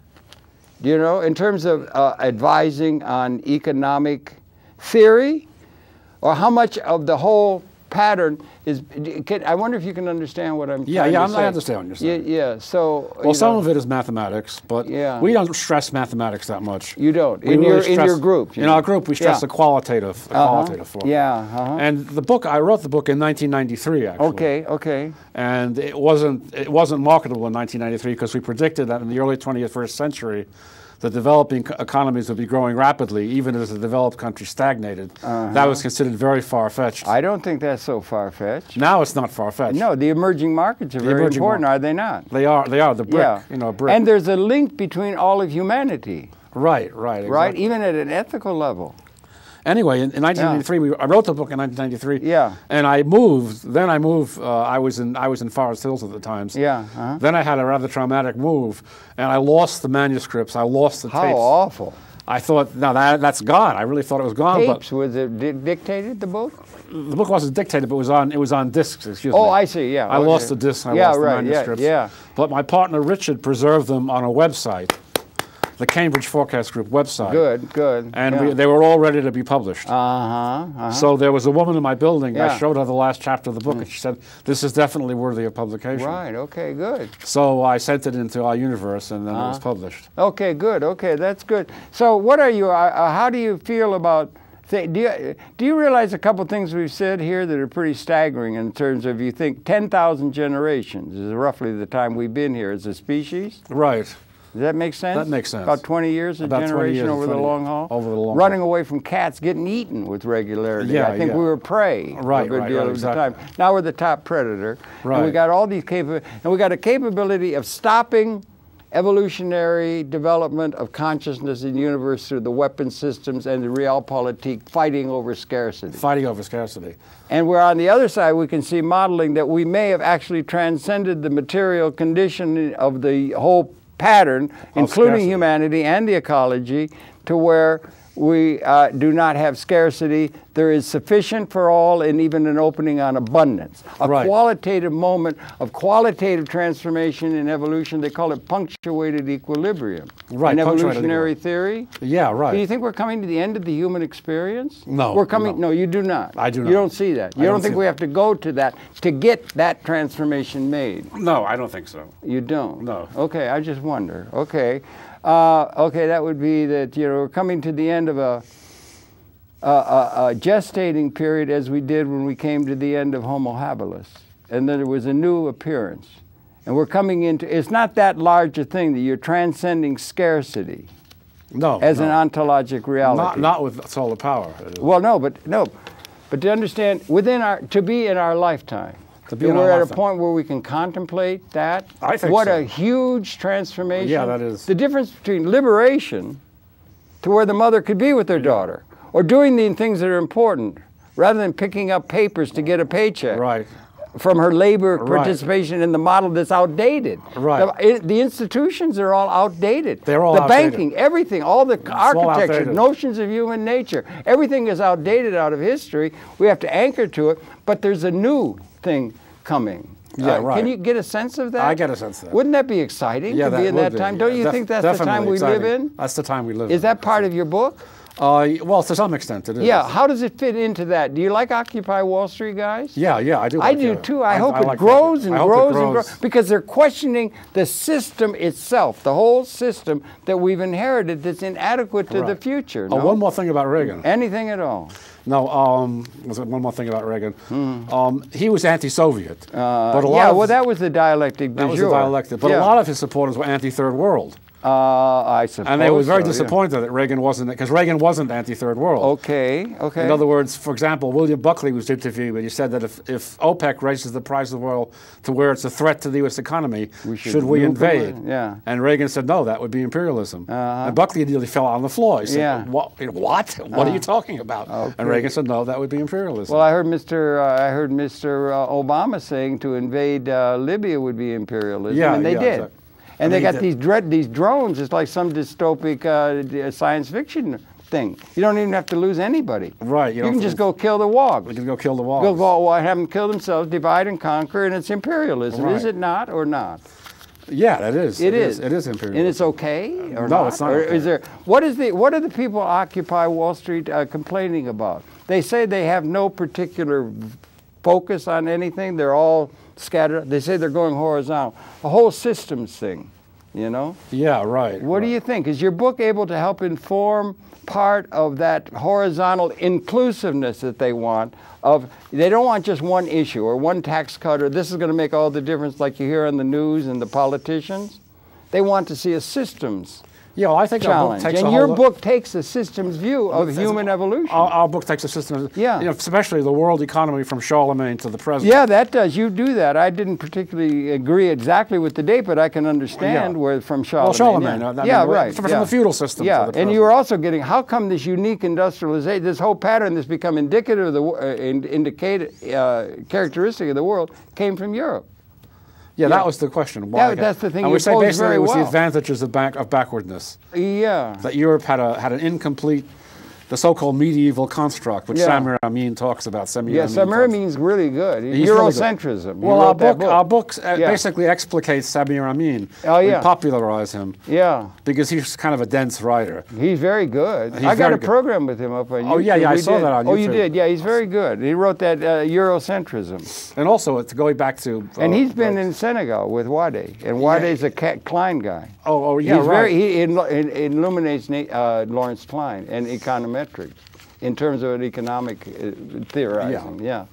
In terms of advising on economic theory? Or how much of the whole pattern is, I wonder if you can understand what I'm trying to say. I understand what you're saying. Yeah, so... Well, some of it is mathematics, but we don't stress mathematics that much. You don't? In your group? In our group, we stress the qualitative form. And I wrote the book in 1993, actually. Okay. And it wasn't marketable in 1993 because we predicted that in the early 21st century, the developing economies would be growing rapidly, even as the developed countries stagnated. That was considered very far-fetched. I don't think that's so far-fetched. Now it's not far-fetched. No, the emerging markets are very important, are they not? They are. The brick, brick. And there's a link between all of humanity. Right, exactly. Right, even at an ethical level. Anyway, in 1993, I wrote the book in 1993. Yeah. And I moved. Then I moved. I was in Forest Hills at the time. Yeah. Then I had a rather traumatic move, and I lost the manuscripts. I lost the tapes. How awful! I thought, no, that's gone. I really thought it was gone. Tapes, was it dictated, the book? The book wasn't dictated, but it was on discs. Excuse me. Oh, I see. Yeah. I lost the discs. I lost the manuscripts. Yeah. But my partner Richard preserved them on a website, the Cambridge Forecast Group website. Good. And they were all ready to be published. So there was a woman in my building. Yeah. I showed her the last chapter of the book, and she said, "This is definitely worthy of publication." Right. Okay. Good. So I sent it into our universe, and then it was published. Okay. Good. Okay. That's good. So what are you? How do you feel about? Do you realize a couple things we've said here that are pretty staggering in terms of, you think 10,000 generations is roughly the time we've been here as a species? Right. Does that make sense? That makes sense. About 20 years a generation over the long haul? Over the long haul. Running away from cats, getting eaten with regularity. Yeah, I think we were prey right, a good deal of exactly. the time. Now we're the top predator. Right. And we got all these and we got a capability of stopping evolutionary development of consciousness in the universe through the weapon systems and the realpolitik fighting over scarcity. Fighting over scarcity. And where on the other side we can see modeling that we may have actually transcended the material condition of the whole pattern, including scarcity. humanity and the ecology, to where we do not have scarcity. There is sufficient for all, and even an opening on abundance. A qualitative moment of qualitative transformation in evolution. They call it punctuated equilibrium. Right. In evolutionary theory. Yeah, right. Do you think we're coming to the end of the human experience? No. We're coming. No, you do not. I do not. You don't see that. You don't think we have to go to that to get that transformation made? No, I don't think so. You don't? No. Okay, I just wonder. Okay. Okay, that would be that, we're coming to the end of a gestating period, as we did when we came to the end of Homo habilis. And then there was a new appearance. And we're coming into, it's not that large a thing that you're transcending scarcity. No. As an ontologic reality. Not with solar power. Well, no, but to understand, to be in our lifetime. We're at a point where we can contemplate that. I think what so. a huge transformation. Yeah, that is. The difference between liberation to where the mother could be with their daughter, or doing the things that are important, rather than picking up papers to get a paycheck. Right. From her labor participation in the model that's outdated. Right. The institutions are all outdated. They're all outdated. The banking, outdated. everything, all the architecture, notions of human nature, everything is outdated out of history. We have to anchor to it, but there's a new thing coming. Yeah, right. Can you get a sense of that? I get a sense of that. Wouldn't that be exciting to be in that time? Don't you think that's the time we live in? That's the time we live in. Is that part of your book? Well, to some extent it is. Yeah, how does it fit into that? Do you like Occupy Wall Street, guys? Yeah, I do. I do too. I hope it grows and grows and grows, because they're questioning the system itself, the whole system that we've inherited that's inadequate to the future. No? One more thing about Reagan. Anything at all? No, one more thing about Reagan. He was anti-Soviet. But that was the dialectic du jour. That was the dialectic. But a lot of his supporters were anti-Third World. I suppose. And they were very disappointed that Reagan wasn't, because Reagan wasn't anti-Third World. Okay. In other words, for example, William Buckley was interviewed, and he said that if OPEC raises the price of oil to where it's a threat to the U.S. economy, should we invade? Yeah. And Reagan said, no, that would be imperialism. And Buckley nearly fell on the floor. He said, what? What are you talking about? Okay. And Reagan said, no, that would be imperialism. Well, I heard Mr. Obama saying to invade Libya would be imperialism, and they did. Exactly. And they got these drones. It's like some dystopic science fiction thing. You don't even have to lose anybody. Right. You can just go kill the wogs. You can go kill the wogs. Have them kill themselves, divide and conquer, and it's imperialism. Right. Is it not or not? Yeah, it is. It is. It is imperialism. And it's okay or no, not? It's not. Or okay. is there? What are the people Occupy Wall Street complaining about? They say they have no particular focus on anything. They're all scattered. They say they're going horizontal. A whole systems thing, Yeah, right. What do you think? Is your book able to help inform part of that horizontal inclusiveness that they want? They don't want just one issue or one tax cut, or this is going to make all the difference like you hear on the news and the politicians. They want to see a systems Yeah, well, I think challenge. Our book takes and a your whole book takes a systems view of human evolution. Our book takes a system, yeah. You know, especially the world economy from Charlemagne to the present. Yeah, that does. You do that. I didn't particularly agree exactly with the date, but I can understand where from Charlemagne. Well, Charlemagne. Yeah, I mean, yeah right. From the feudal system to the present. And you were also getting, how come this unique industrialization, this whole pattern that's become indicative of the characteristic of the world came from Europe? Yeah, that was the question. Why? That's the thing. And you we say basically very it was well. the advantages of backwardness. Yeah. That Europe had an incomplete, the so-called medieval construct, which Samir Amin talks about. Samir Amin's really good. Eurocentrism. Well, our book basically explicates Samir Amin. Oh, yeah. We popularize him. Yeah. Because he's kind of a dense writer. He's very good. I got a program with him up on YouTube. Oh, yeah, I saw that on YouTube. Oh, you did? Yeah, he's very good. He wrote that Eurocentrism. And also, going back to... and he's been in Senegal with Wade. And Wade's a Klein guy. Oh, yeah, right. He illuminates Lawrence Klein and econometrics in terms of an economic theorizing. Yeah.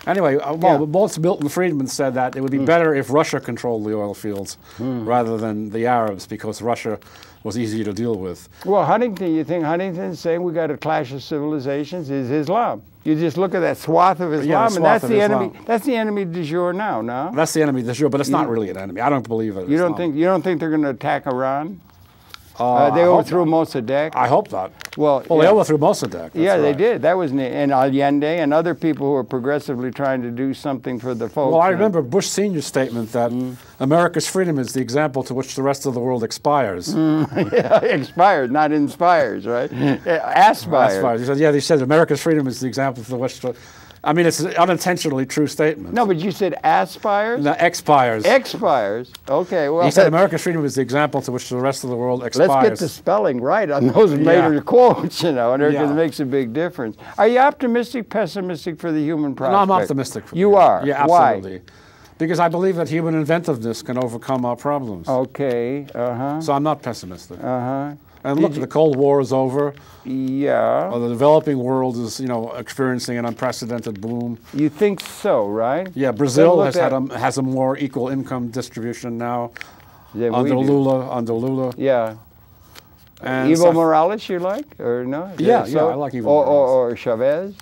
Anyway, both Milton Friedman said that it would be better if Russia controlled the oil fields rather than the Arabs, because Russia was easier to deal with. Well, Huntington, you think Huntington's saying we got a clash of civilizations is Islam. You just look at that swath of Islam, and that's the enemy. That's the enemy du jour now. No, that's the enemy du jour, but it's not really an enemy. I don't believe it. You don't think they're going to attack Iran? They overthrew Mossadegh. I hope not. Well, they overthrew Mossadegh. They did. That was and Allende and other people who were progressively trying to do something for the folks. Well, I remember Bush Sr.'s statement that America's freedom is the example to which the rest of the world expires. Expires, not inspires, right? Aspires. He said America's freedom is the example to which. I mean, it's an unintentionally true statement. No, but you said aspires? No, expires. Expires. Okay, well. He said America's freedom is the example to which the rest of the world expires. Let's get the spelling right on those later quotes, and it makes a big difference. Are you optimistic, pessimistic for the human prospect? No, I'm optimistic. You are? Yeah, absolutely. Why? Because I believe that human inventiveness can overcome our problems. Okay, So I'm not pessimistic. Uh-huh. And look, the Cold War is over. Yeah. The developing world is, experiencing an unprecedented boom. You think so, right? Yeah, Brazil has a more equal income distribution now under Lula. Yeah. And Evo Morales you like, or no? Yeah, I like Evo Morales. Or Chavez?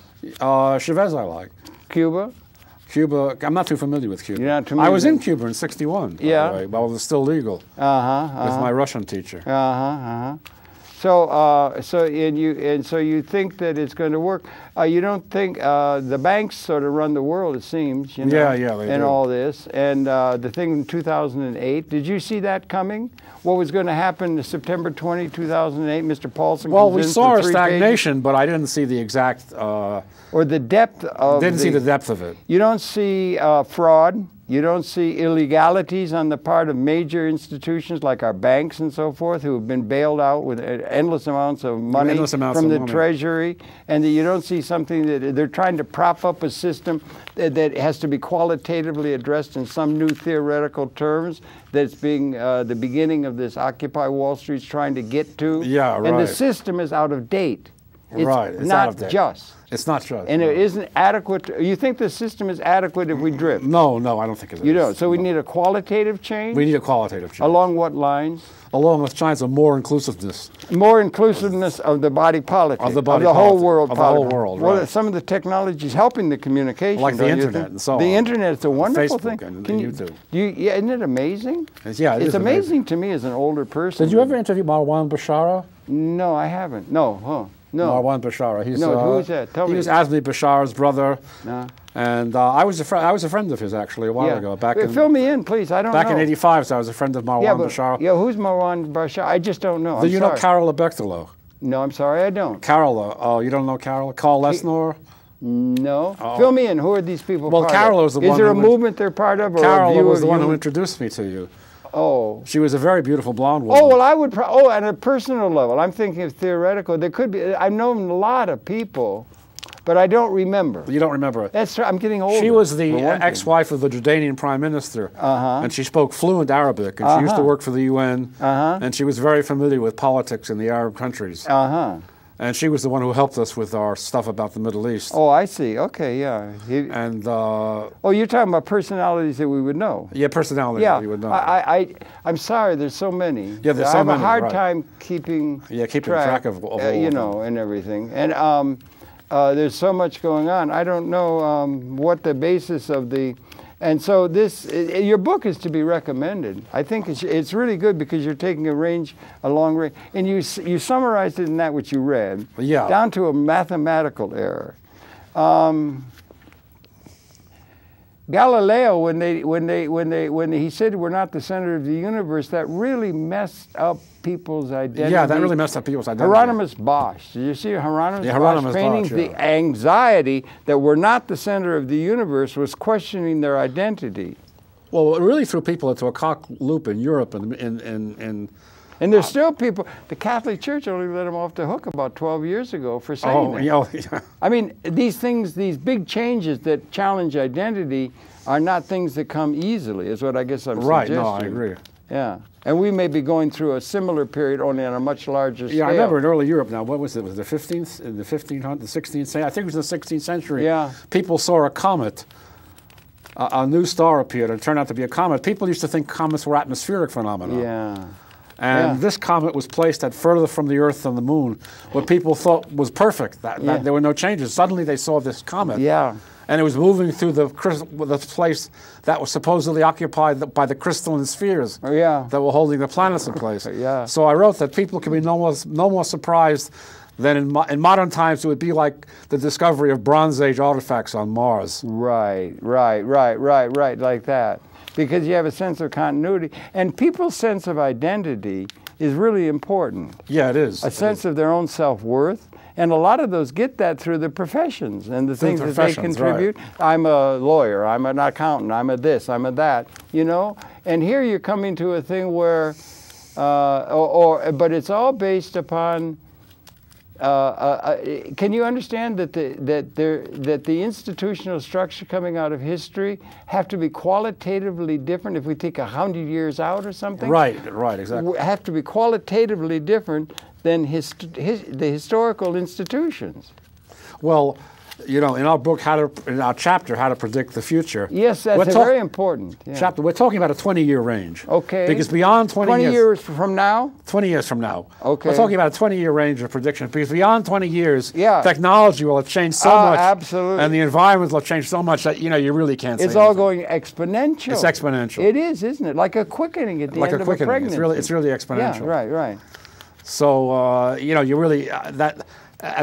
Chavez I like. Cuba, I'm not too familiar with Cuba. You're not familiar. I was in Cuba in '61, by the way, while it was still legal. With my Russian teacher. So you think that it's going to work? You don't think the banks sort of run the world? It seems. They do. All this, and the thing in 2008. Did you see that coming? What was going to happen in September 20, 2008? Mr. Paulson. Well, we saw a stagnation, but I didn't see the exact. Or the depth of. Didn't see the depth of it. You don't see fraud. You don't see illegalities on the part of major institutions like our banks and so forth, who have been bailed out with endless amounts of money from the Treasury, and that you don't see something that they're trying to prop up a system that has to be qualitatively addressed in some new theoretical terms that's being the beginning of this Occupy Wall Street's trying to get to. Yeah, right. And the system is out of date. It's it's not out of date. just. It's not just. And it isn't adequate. You think the system is adequate if we drift? No, I don't think it is. You don't. So we need a qualitative change? We need a qualitative change. Along what lines? Along with lines of more inclusiveness. More inclusiveness of the body politic. Of the body whole world. Of the whole world, Well, some of the technology is helping the communication. Like the internet and so on. The internet is a wonderful Facebook thing. And YouTube. Isn't it amazing? Yeah, it's amazing to me as an older person. Did you ever interview Marwan Bashara? No, I haven't. No. No. Marwan Bashara. Who is that? Tell me. He was Azmi Bashar's brother. No. And I was a friend of his actually a while ago. Fill me in, please. I don't know. Back in '85, so I was a friend of Marwan Bashara. Yeah, who's Marwan Bashar? I just don't know. Do you know Carola Bechtelo? No, I'm sorry, I don't. Carola. Oh, you don't know Carola? Carl Lesnor? No. Fill me in. Who are these people? Well, Carola was the one. Is there a movement they're part of? Carola was the one who introduced me to you. Oh. She was a very beautiful blonde woman. Oh, well, I would, at a personal level, I'm thinking of theoretical. There could be, I've known a lot of people, but I don't remember. You don't remember it? That's right, I'm getting older. She was the ex-wife of the Jordanian prime minister, and she spoke fluent Arabic, and she used to work for the UN, and she was very familiar with politics in the Arab countries. And she was the one who helped us with our stuff about the Middle East. Oh, I see. Okay, yeah. And oh, you're talking about personalities that we would know. Yeah, personalities that we would know. I'm sorry. There's so many. Yeah, there's so many. I have a hard right. time keeping track of all you know, and everything. And there's so much going on. I don't know what the basis of the. And so your book is to be recommended. I think it's really good because you're taking a long range, and you summarized it in that which you read, down to a mathematical error. Galileo, when he said we're not the center of the universe, that really messed up people's identity. Yeah, that really messed up people's identity. Hieronymus Bosch. Did you see Hieronymus Bosch painting the anxiety that we're not the center of the universe was questioning their identity? Well, it really threw people into a cock loop in Europe and there's still people. The Catholic Church only let them off the hook about 12 years ago for saying that. Yeah. I mean, these things, these big changes that challenge identity are not things that come easily, is what I guess I'm suggesting. Right, no, I agree. Yeah. And we may be going through a similar period, only on a much larger scale. Yeah, I remember in early Europe now, what was it? Was the 15th, the 1500s, the 16th century? I think it was the 16th century. Yeah. People saw a comet. A new star appeared, and it turned out to be a comet. People used to think comets were atmospheric phenomena. Yeah. And this comet was placed at further from the Earth than the Moon, what people thought was perfect, that there were no changes. Suddenly they saw this comet. Yeah. And it was moving through the place that was supposedly occupied by the crystalline spheres that were holding the planets in place. So I wrote that people can be no more surprised than in modern times it would be like the discovery of Bronze Age artifacts on Mars. Right, like that. Because you have a sense of continuity. And people's sense of identity is really important. Yeah, it is. A sense of their own self-worth. And a lot of those get that through the professions and the things that they contribute. Right. I'm a lawyer, I'm an accountant, I'm a this, I'm a that, you know? And here you're coming to a thing where, but it's all based upon, can you understand that the institutional structure coming out of history have to be qualitatively different if we take 100 years out or something? Right, exactly. Have to be qualitatively different than the historical institutions. Well, you know, in our book, in our chapter, How to Predict the Future. Yes, that's very important. Yeah. Chapter. We're talking about a 20-year range. Okay. Because beyond 20 years from now? 20 years from now. Okay. We're talking about a 20-year range of prediction because beyond 20 years, technology will have changed so much. Absolutely. And the environment will have changed so much that, you know, you really can't say It's all going exponential. It's exponential. It is, isn't it? Like a quickening at the end of a pregnancy. It's really exponential. Yeah, right. So, you know, you really, at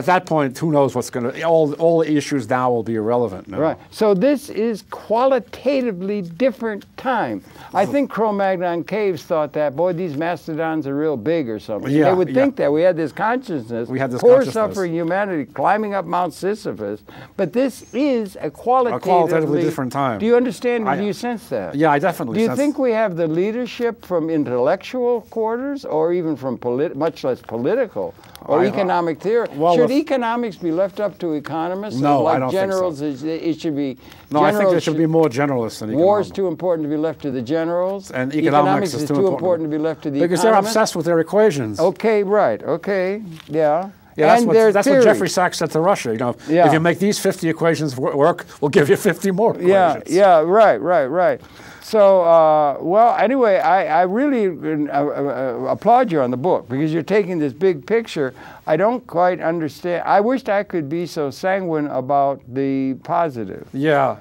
that point, who knows what's going to, all the issues now will be irrelevant. No? Right. So this is qualitatively different time. I think Cro-Magnon caves thought that, boy, these mastodons are real big or something. Yeah, they would think that. We had this consciousness. We had this poor suffering humanity climbing up Mount Sisyphus. But this is a qualitatively different time. Do you understand? Do you sense that? Yeah, I definitely sense. Do you think we have the leadership from intellectual quarters or even from much less political or economic theory? Should economics be left up to economists? No, like I don't generals, think so. It should be. No, I think there should be more generalists than economics. War is too important to be left to the generals. And economics is too important to be left to the because economists. They're obsessed with their equations. Okay, right. Okay, yeah. Yeah, that's what Jeffrey Sachs said to Russia. You know, if you make these 50 equations work, we'll give you 50 more equations. Yeah, right. So, well, anyway, I really applaud you on the book because you're taking this big picture. I don't quite understand. I wished I could be so sanguine about the positive. Yeah.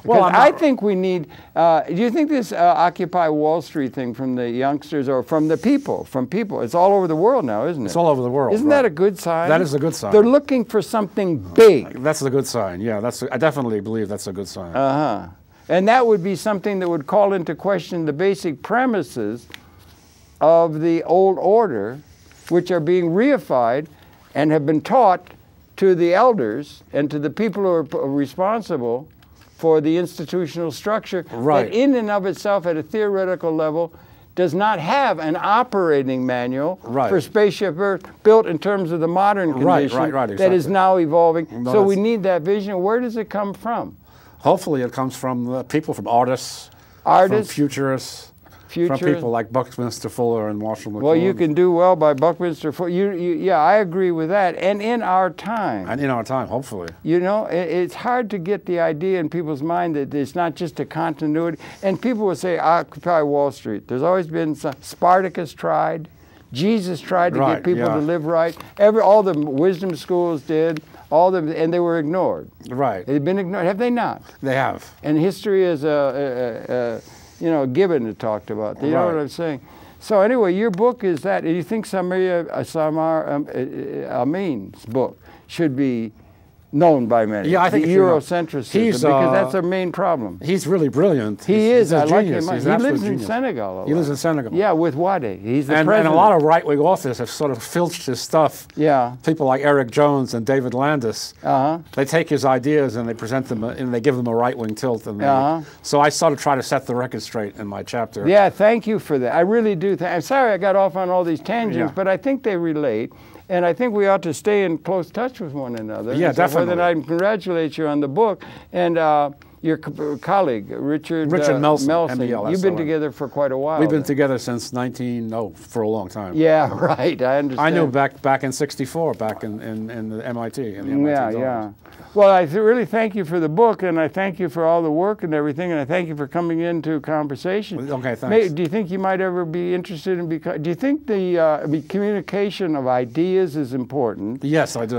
Well, I think we need, do you think this Occupy Wall Street thing from the youngsters or from the people, it's all over the world now, isn't it? It's all over the world. Isn't that a good sign? That is a good sign. They're looking for something big. That's a good sign, yeah. I definitely believe that's a good sign. And that would be something that would call into question the basic premises of the old order, which are being reified and have been taught to the elders and to the people who are responsible for the institutional structure that in and of itself at a theoretical level does not have an operating manual for Spaceship Earth built in terms of the modern condition that is now evolving. No, so we need that vision. Where does it come from? Hopefully it comes from people, from artists, from futurists, future. From people like Buckminster Fuller and Marshall McLuhan. Well, you can do well by Buckminster Fuller. Yeah, I agree with that. And in our time. And in our time, hopefully. You know, it's hard to get the idea in people's mind that it's not just a continuity. And people will say, Occupy Wall Street. There's always been some. Spartacus tried. Jesus tried to get people to live right. All the wisdom schools did. All them, and they were ignored. Right. They've been ignored. Have they not? They have. And history is a Gibbon had talked about. You know what I'm saying? So anyway, your book is that. Do you think Samir Amin's book should be known by many? Yeah, I think Eurocentrism, because that's a main problem. He's really brilliant. He is. I like him. He lives in Senegal. He lives in Senegal. Yeah, with Wade. He's the president. And a lot of right-wing authors have sort of filched his stuff. Yeah. People like Eric Jones and David Landis. They take his ideas and they present them, and they give them a right-wing tilt. And so I sort of try to set the record straight in my chapter. Yeah, thank you for that. I really do. I'm sorry I got off on all these tangents, but I think they relate. And I think we ought to stay in close touch with one another. Yeah, definitely. And I congratulate you on the book. And your colleague, Richard Melson. You've been together for quite a while. We've been together since for a long time. Yeah, right. I understand. I knew back in '64, back in the MIT. Yeah. Well, I really thank you for the book, and I thank you for all the work and everything, and I thank you for coming into conversation. Okay, thanks. Do you think you might ever be interested in do you think the communication of ideas is important? Yes, I do.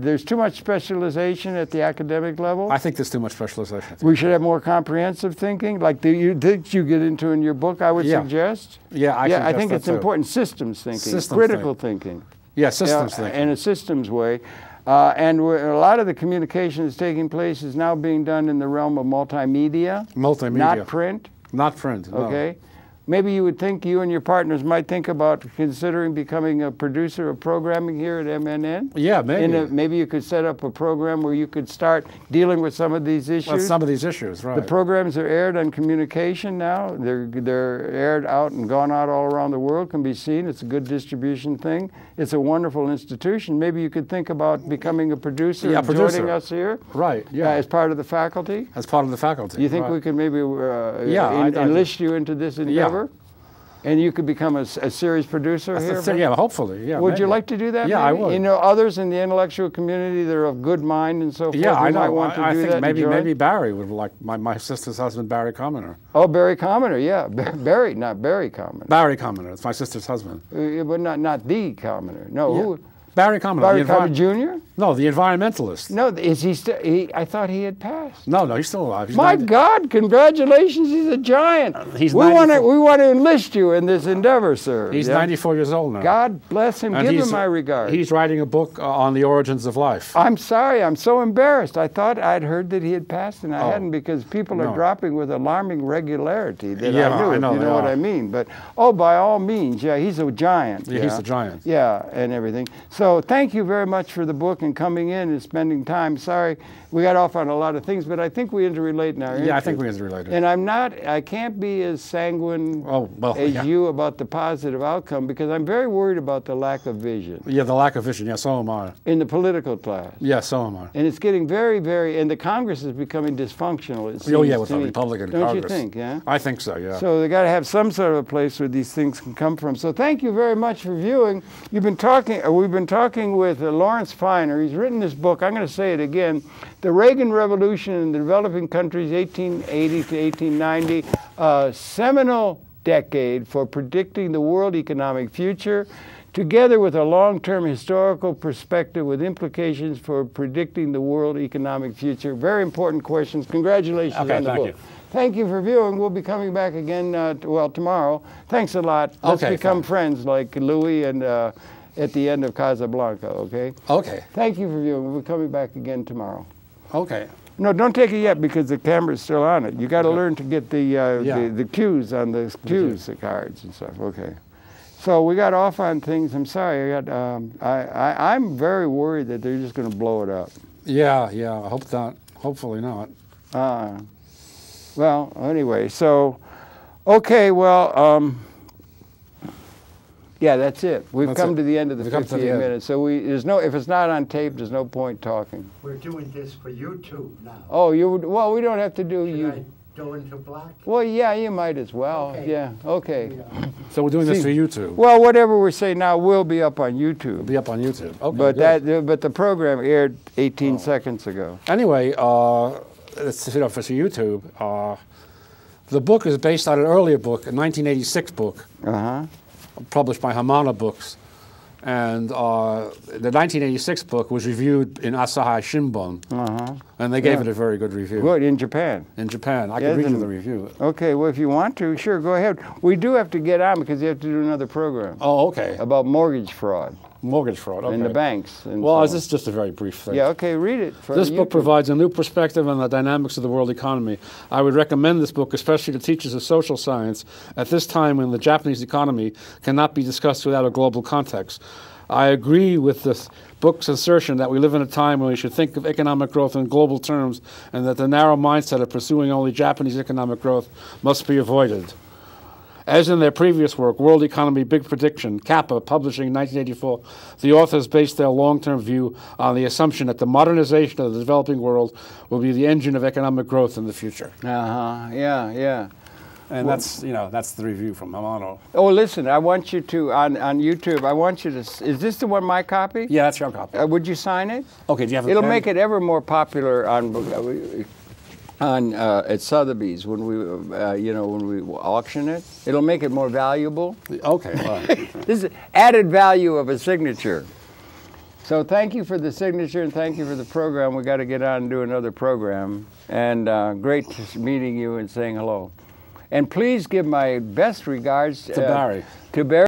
There's too much specialization at the academic level? I think there's too much specialization. We should have more comprehensive thinking, like you get into in your book, I would suggest? Yeah, I think it's important. Systems thinking, critical thinking. Yeah, systems thinking. In a systems way. And a lot of the communication that's taking place is now being done in the realm of multimedia. Multimedia. Not print. Not print, no. Okay. Maybe you would think, you and your partners might think about considering becoming a producer of programming here at MNN. Yeah, maybe. Maybe you could set up a program where you could start dealing with some of these issues. Well, some of these issues, right. The programs are aired on communication now. They're aired out and gone out all around the world, can be seen. It's a good distribution thing. It's a wonderful institution. Maybe you could think about becoming a producer and joining us here. Right, yeah. As part of the faculty. As part of the faculty. You think we could maybe enlist you into this endeavor? Yeah. And you could become a series producer here? Yeah, hopefully. Yeah, would you like to do that? Yeah, maybe? I would. You know, others in the intellectual community that are of good mind and so forth. Yeah, I know. Might want to I do think that maybe Barry would like my sister's husband, Barry Commoner. Oh, Barry Commoner, yeah, Barry, not Barry Commoner. Barry Commoner, it's my sister's husband. But not the Commoner. No, yeah. who? Barry Commoner. Barry Commoner Jr.? No, the environmentalist. No, is he still? I thought he had passed. No, he's still alive. He's My God, congratulations! He's a giant. He's we want to enlist you in this endeavor, sir. He's 94 years old now. God bless him. Give him my regards. He's writing a book on the origins of life. I'm sorry. I'm so embarrassed. I thought I'd heard that he had passed, and I hadn't, because people are dropping with alarming regularity. That I know. You know what I mean? But by all means, he's a giant. Yeah, he's a giant. Yeah, and everything. So thank you very much for the book and coming in and spending time. Sorry, we got off on a lot of things, but I think we interrelate in our interest. Yeah, I think we interrelate. And I can't be as sanguine as you about the positive outcome, because I'm very worried about the lack of vision. Yeah, the lack of vision. Yeah, so am I. In the political class. Yeah, so am I. And it's getting very, very, and the Congress is becoming dysfunctional, it seems. Oh, yeah, with the Republican Congress. Don't you think, yeah? I think so, yeah. So they got to have some sort of a place where these things can come from. So thank you very much for viewing. We've been talking with Lawrence Feiner. He's written this book. I'm going to say it again. The Reagan Revolution in the Developing Countries, 1880 to 1890, a seminal decade for predicting the world economic future, together with a long-term historical perspective with implications for predicting the world economic future. Very important questions. Congratulations on the book. Thank you for viewing. We'll be coming back again, tomorrow. Thanks a lot. Let's become friends like Louis and at the end of Casablanca, okay? Okay. Thank you for viewing. We'll be coming back again tomorrow. Okay. No, don't take it yet, because the camera's still on it. You got to learn to get the cues on the the cards and stuff. Okay. So we got off on things. I'm sorry. I'm very worried that they're just going to blow it up. Yeah. I hope not. Hopefully not. Well, anyway. So, okay. Well. Yeah, that's it. We've come to the end of the 58 minutes. So if it's not on tape, there's no point talking. We're doing this for YouTube now. Oh, well, we don't have to do you. go into black? Well, yeah, you might as well. Okay. Yeah, okay. So we're doing this for YouTube. Well, whatever we say now will be up on YouTube. It'll be up on YouTube. Okay, But good. but the program aired 18 seconds ago. Anyway, it's, for YouTube. The book is based on an earlier book, a 1986 book, published by Hamana Books. And the 1986 book was reviewed in Asahi Shimbun, and they gave it a very good review. Good, in Japan? In Japan. I can read you the review. Okay, well, if you want to, sure, go ahead. We do have to get on because you have to do another program. Oh, okay. About mortgage fraud. Mortgage fraud, okay. In the banks. And well, so this is just a very brief thing. Yeah, okay, read it. This book provides a new perspective on the dynamics of the world economy. I would recommend this book, especially to teachers of social science, at this time when the Japanese economy cannot be discussed without a global context. I agree with this book's assertion that we live in a time when we should think of economic growth in global terms and that the narrow mindset of pursuing only Japanese economic growth must be avoided. As in their previous work, World Economy Big Prediction, Kappa, publishing in 1984, the authors based their long-term view on the assumption that the modernization of the developing world will be the engine of economic growth in the future. Yeah. And that's the review from Hamano. Oh, listen, I want you to, on YouTube, I want you to, is this the one, my copy? Yeah, that's your copy. Would you sign it? Okay, do you have a It'll pen? make it ever more popular at Sotheby's when we, when we auction it. It'll make it more valuable. Okay, all right. This is added value of a signature. So thank you for the signature and thank you for the program. We got to get on and do another program. And great meeting you and saying hello. And please give my best regards to Barry. To Barry.